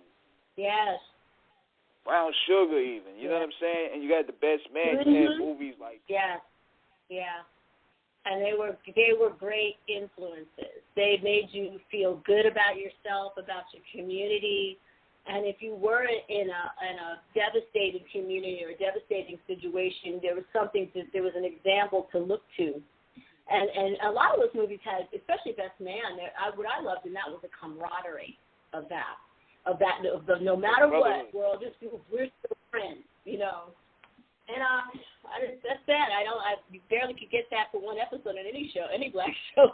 Brown Sugar even. You know what I'm saying? And you got The Best Man. You had movies like that. Yeah. And they were great influences. They made you feel good about yourself, about your community. And if you were in a devastating community or a devastating situation, there was an example to look to. And a lot of those movies had, especially Best Man, what I loved in that was the camaraderie of that. No matter what, we're still friends, you know. And that's sad. I barely could get that for one episode on any show, any black show.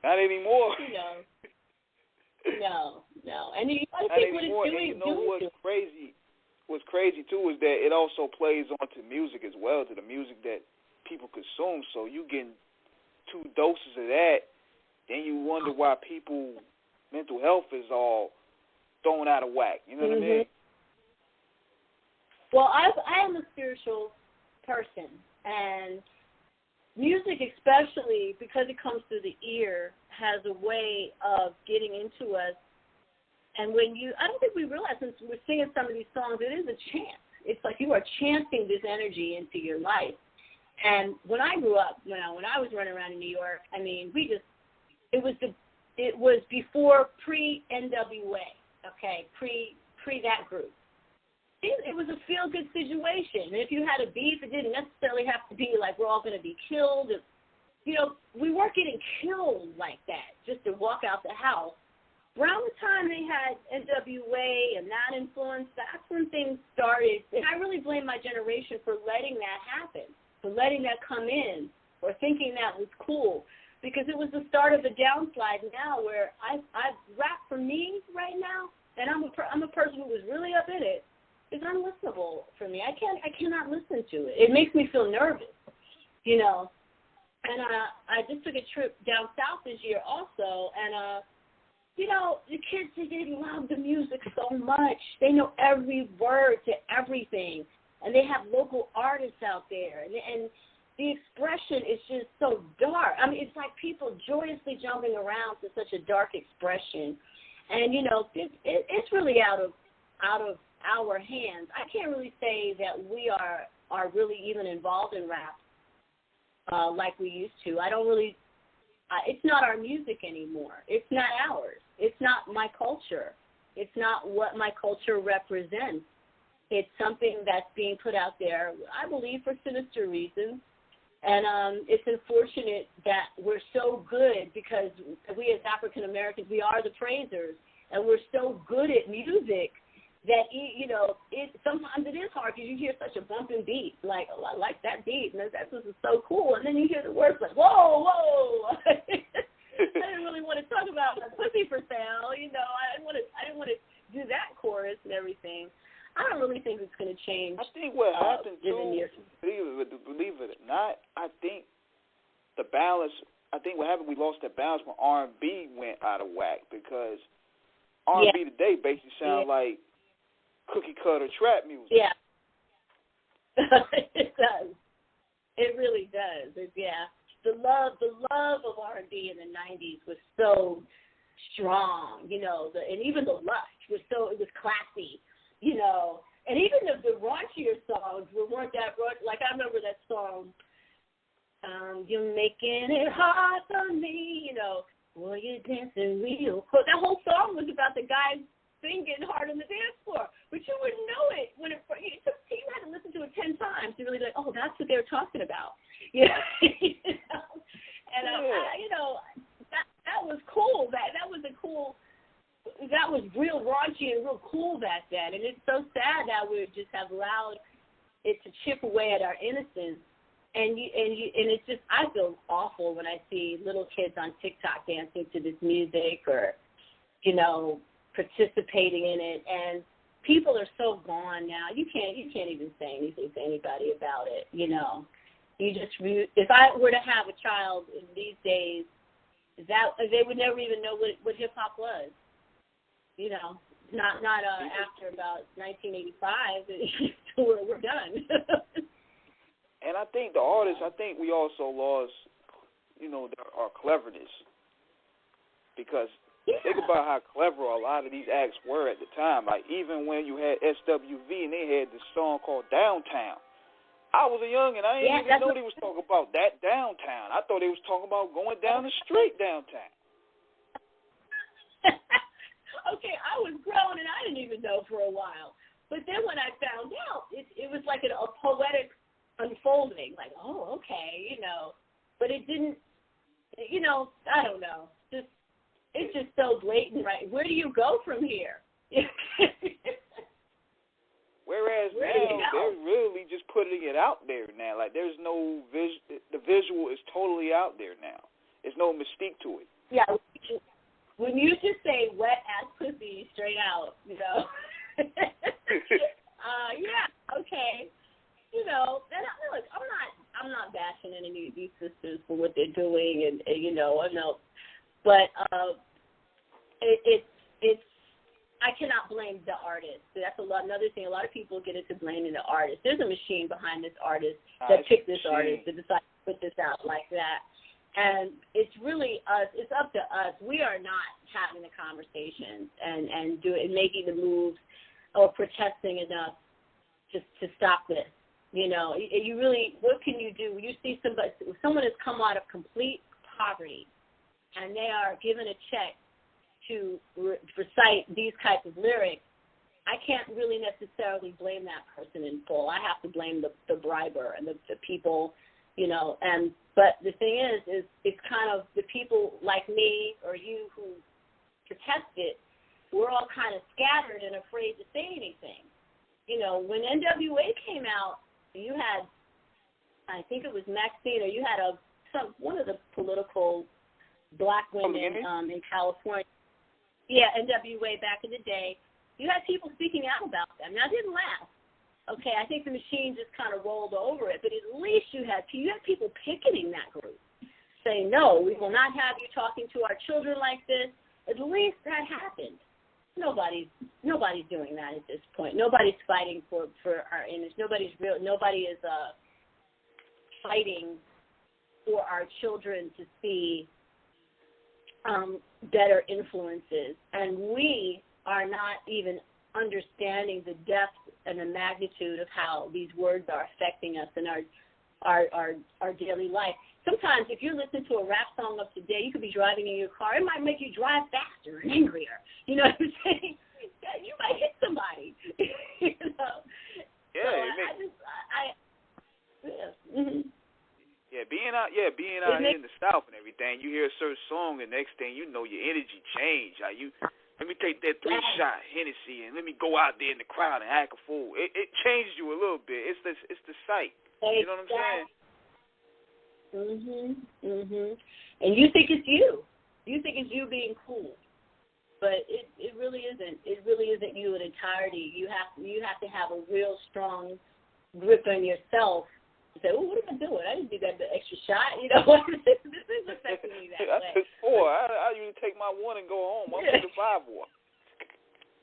Not anymore. You know. No. And you got to think what it's doing. And you know what's crazy? What's crazy too is that it also plays onto music as well, to the music that people consume. So you getting 2 doses of that, then you wonder why people mental health is all thrown out of whack. You know what I mean? Well, I am a spiritual person, and music, especially because it comes through the ear, has a way of getting into us. And I don't think we realize, since we're singing some of these songs, it is a chant. It's like you are chanting this energy into your life. And when I grew up, when I was running around in New York, I mean, it was before pre-NWA, okay, pre that group. It was a feel-good situation. And if you had a beef, it didn't necessarily have to be like we're all going to be killed. We weren't getting killed like that just to walk out the house. Around the time they had NWA and that influence, that's when things started. And I really blame my generation for letting that happen, for letting that come in, or thinking that was cool. Because it was the start of a downslide now where I rap for me right now, and I'm a person who was really up in it. It's unlistenable for me. I cannot listen to it. It makes me feel nervous, And I just took a trip down south this year also, and the kids, they love the music so much. They know every word to everything, and they have local artists out there, and the expression is just so dark. I mean, it's like people joyously jumping around to such a dark expression, and it's really out of our hands. I can't really say that we are really even involved in rap like we used to. I don't really. It's not our music anymore. It's not ours. It's not my culture. It's not what my culture represents. It's something that's being put out there, I believe, for sinister reasons. And it's unfortunate that we're so good, because we as African Americans, we are the praisers, and we're so good at music that, sometimes it is hard because you hear such a bumping beat, like, oh, I like that beat, and this is so cool, and then you hear the words like, whoa, whoa. I didn't really want to talk about my pussy for sale, I didn't want to do that chorus and everything. I don't really think it's going to change. I think what happened too, believe it or not, I think the balance. I think what happened, we lost that balance when R&B went out of whack, because R&B today basically sounds like cookie cutter trap music. Yeah, it does. It really does. The love of R&B in the '90s was so strong, and even the lust was it was classy, and even the raunchier songs weren't that raw. Like, I remember that song, "You're Making It Hard for Me," "Well, you're dancing real quick." That whole song was about the guy singing hard on the dance floor, but you wouldn't know it when you had to listen to it 10 times to really be like, oh, that's what they were talking about. And that was cool. That was real raunchy and real cool back then. And it's so sad that we just have allowed it to chip away at our innocence. And it's just, I feel awful when I see little kids on TikTok dancing to this music, or participating in it. And people are so gone now. You can't even say anything to anybody about it. If I were to have a child in these days, that they would never even know what hip hop was. Not after about 1985. We're done. And I think the artists, we also lost, our cleverness, because think about how clever a lot of these acts were at the time. Like, even when you had SWV and they had this song called Downtown. I was a young and I didn't even know they was talking about that downtown. I thought they was talking about going down the street downtown. Okay, I was grown and I didn't even know for a while. But then when I found out, it was like a poetic unfolding. Like, oh, okay, But it didn't, I don't know. It's just so blatant, right? Where do you go from here? Whereas now, they're really just putting it out there now. Like, there's no the visual is totally out there now. There's no mystique to it. Yeah, when you just say wet ass pussy straight out, yeah, okay. And look, I'm not bashing any of these sisters for what they're doing, and I know, but it's I cannot blame the artist. That's another thing. A lot of people get into blaming the artist. There's a machine behind this artist that picked this artist, that decided to put this out like that. And it's really us. It's up to us. We are not having the conversations and making the moves or protesting enough to stop this. You know, you really, what can you do? You see someone has come out of complete poverty, and they are given a check to recite these types of lyrics. I can't really necessarily blame that person in full. I have to blame the briber and the people, you know. But the thing is it's kind of the people like me or you who protested, we're all kind of scattered and afraid to say anything. You know, when NWA came out, you had, I think it was Maxine, or you had one of the political black women in California. Yeah, NWA back in the day. You had people speaking out about them. Now, it didn't last. Okay, I think the machine just kind of rolled over it, but at least you had people picketing that group, saying, no, we will not have you talking to our children like this. At least that happened. Nobody's doing that at this point. Nobody's fighting for our image. Nobody is fighting for our children to see better influences, and we are not even understanding the depth and the magnitude of how these words are affecting us in our daily life. Sometimes if you're listening to a rap song of today, you could be driving in your car. It might make you drive faster and angrier. You know what I'm saying? You might hit somebody. You know? Yeah. Being out here in the South and everything, you hear a certain song, and next thing you know, your energy change. Let me take that 3-shot Hennessy and let me go out there in the crowd and act a fool. It changes you a little bit. It's the sight. You know what I'm saying? And you think it's you. You think it's you being cool, but it really isn't. It really isn't you in entirety. You have to have a real strong grip on yourself. You say, "Oh, what am I doing? I didn't do that extra shot." You know, this is affecting me that way. I took 4. I usually take my 1 and go home. I'm taking 5 more.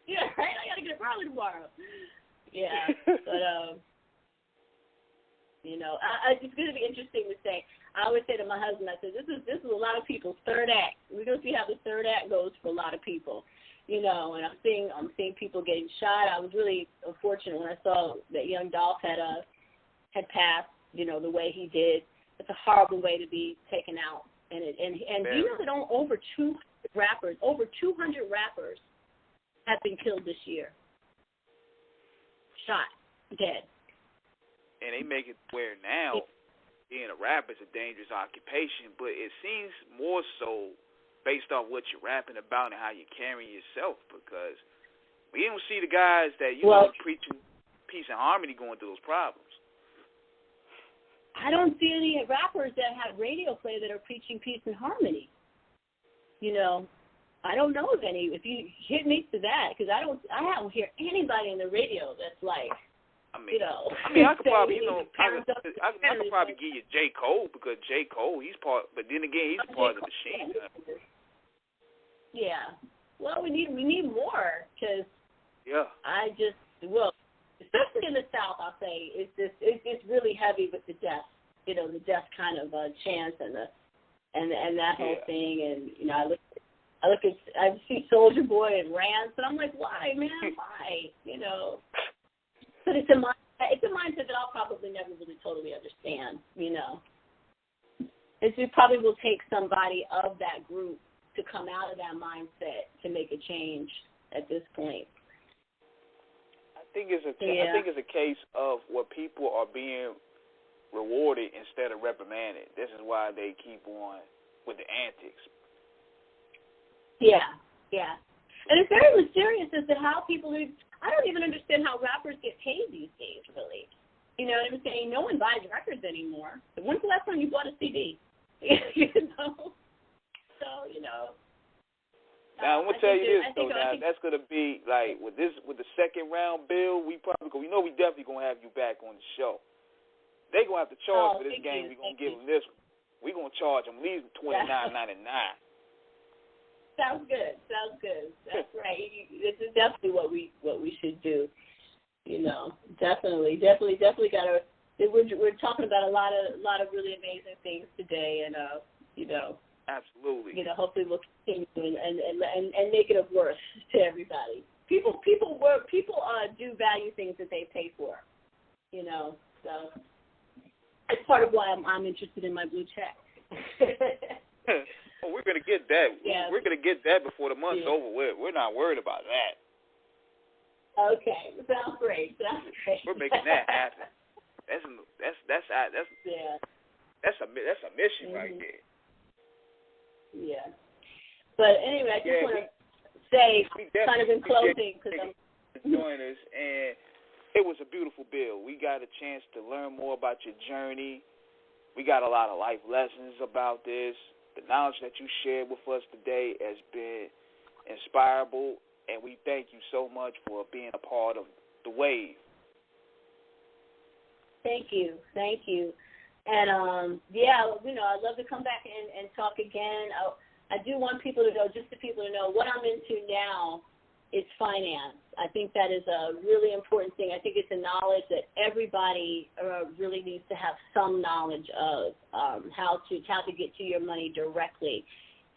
Yeah, right. I gotta get up early tomorrow. Yeah, but you know, it's going to be interesting to say. I always say to my husband, I said, this is a lot of people's third act. We're going to see how the third act goes for a lot of people, you know. And I'm seeing people getting shot. I was really fortunate when I saw that young Dolph had passed, you know, the way he did. It's a horrible way to be taken out. And you know that over 200 rappers have been killed this year, shot, dead. And they make it where now being a rapper is a dangerous occupation, but it seems more so based on what you're rapping about and how you're carrying yourself, because we don't see the guys that know preaching peace and harmony going through those problems. I don't see any rappers that have radio play that are preaching peace and harmony. You know, I don't know of any. If you hit me to that, because I don't hear anybody in the radio that's like, I could probably, I could probably give you J. Cole, because J. Cole, he's part, but then again, he's part of the machine. Yeah. Well, we need more, because especially in the South, I'll say it's really heavy with the death, you know, the death kind of chants and that whole thing, and you know, I see Soulja Boy and Rance, and I'm like, why, man, why, you know. But it's a mindset that I'll probably never really totally understand, you know. It probably will take somebody of that group to come out of that mindset to make a change at this point. I think it's a case of where people are being rewarded instead of reprimanded. This is why they keep on with the antics. Yeah. And it's very mysterious as to how people are. I don't even understand how rappers get paid these days, really. You know what I'm saying? No one buys records anymore. When's the last time you bought a CD? You know? So, you know. Now, I'm going to tell you this, though. Now, that's going to be, like, with the second round bill, we definitely going to have you back on the show. They're going to have to charge for this game. We're going to give them this one. We're going to charge them at least $29.99. Sounds good. That's right. This is definitely what we should do. You know, definitely got to we're talking about a lot of really amazing things today, and absolutely. Hopefully we'll continue and make it of worth to everybody. People do value things that they pay for, So it's part of why I'm interested in my blue check. Oh, we're gonna get that. Yeah. We're gonna get that before the month's over with. We're not worried about that. Okay, sounds great. We're making that happen. That's a mission right there. Yeah. But anyway, I just want to say, kind of in closing, because I'm join us, and it was a beautiful bill. We got a chance to learn more about your journey. We got a lot of life lessons about this. The knowledge that you shared with us today has been inspirable, and we thank you so much for being a part of the wave. Thank you. And, I'd love to come back and talk again. I do want people to know, just the people to know, what I'm into now is finance. I think that is a really important thing. I think it's a knowledge that everybody really needs to have some knowledge of, how to get to your money directly.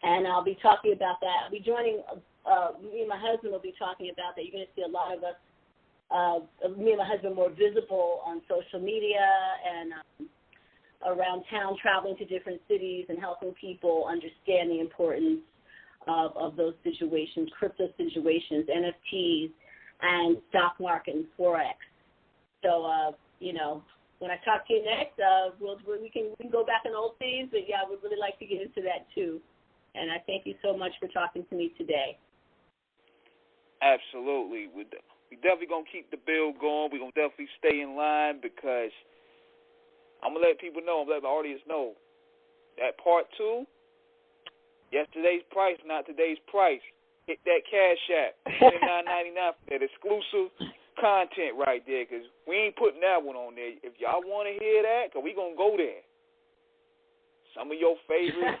And I'll be talking about that. I'll be joining, me and my husband will be talking about that. You're going to see a lot of us, me and my husband, more visible on social media and around town, traveling to different cities and helping people understand the importance of those situations, crypto situations, NFTs, and stock market and Forex. So, when I talk to you next, we can go back in old days, but I would really like to get into that too. And I thank you so much for talking to me today. Absolutely. We definitely going to keep the bill going. We're going to definitely stay in line, because I'm going to let people know, I'm going to let the audience know that part 2, yesterday's price, not today's price. Hit that Cash App, $29.99 for that exclusive content right there, because we ain't putting that one on there. If y'all want to hear that, because we going to go there. Some of your favorite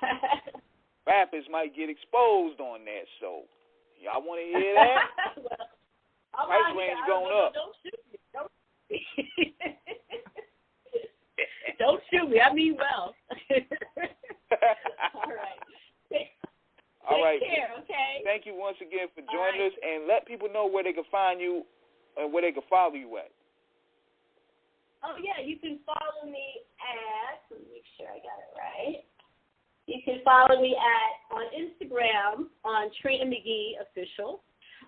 rappers might get exposed on that, so y'all want to hear that? Well, price range going up. Don't shoot me. Don't shoot me. I mean well. All right. All right. Take care, okay? Thank you once again for joining us, and let people know where they can find you and where they can follow you at. Oh, yeah, you can follow me at, let me make sure I got it right. You can follow me on Instagram on Trina McGee Official.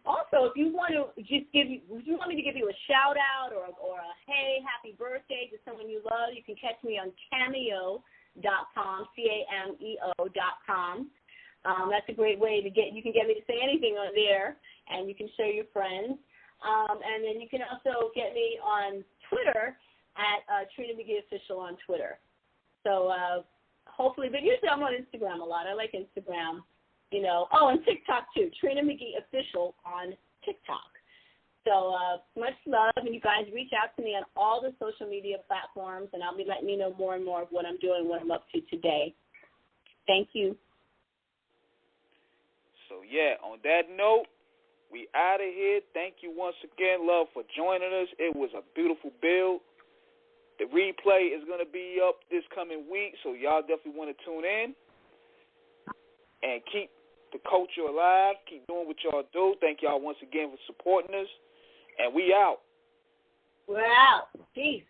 Also, if you want me to give you a shout out or a hey, happy birthday to someone you love, you can catch me on cameo.com, cameo.com. That's a great way you can get me to say anything on there, and you can show your friends. And then you can also get me on Twitter at Trina McGee Official on Twitter. So hopefully, but usually I'm on Instagram a lot. I like Instagram. And TikTok too, Trina McGee Official on TikTok. So much love, and you guys reach out to me on all the social media platforms, and I'll be letting you know more and more of what I'm doing, what I'm up to today. Thank you. So, on that note, we out of here. Thank you once again, love, for joining us. It was a beautiful build. The replay is going to be up this coming week, so y'all definitely want to tune in and keep the culture alive. Keep doing what y'all do. Thank y'all once again for supporting us. And we out. We're out. Peace.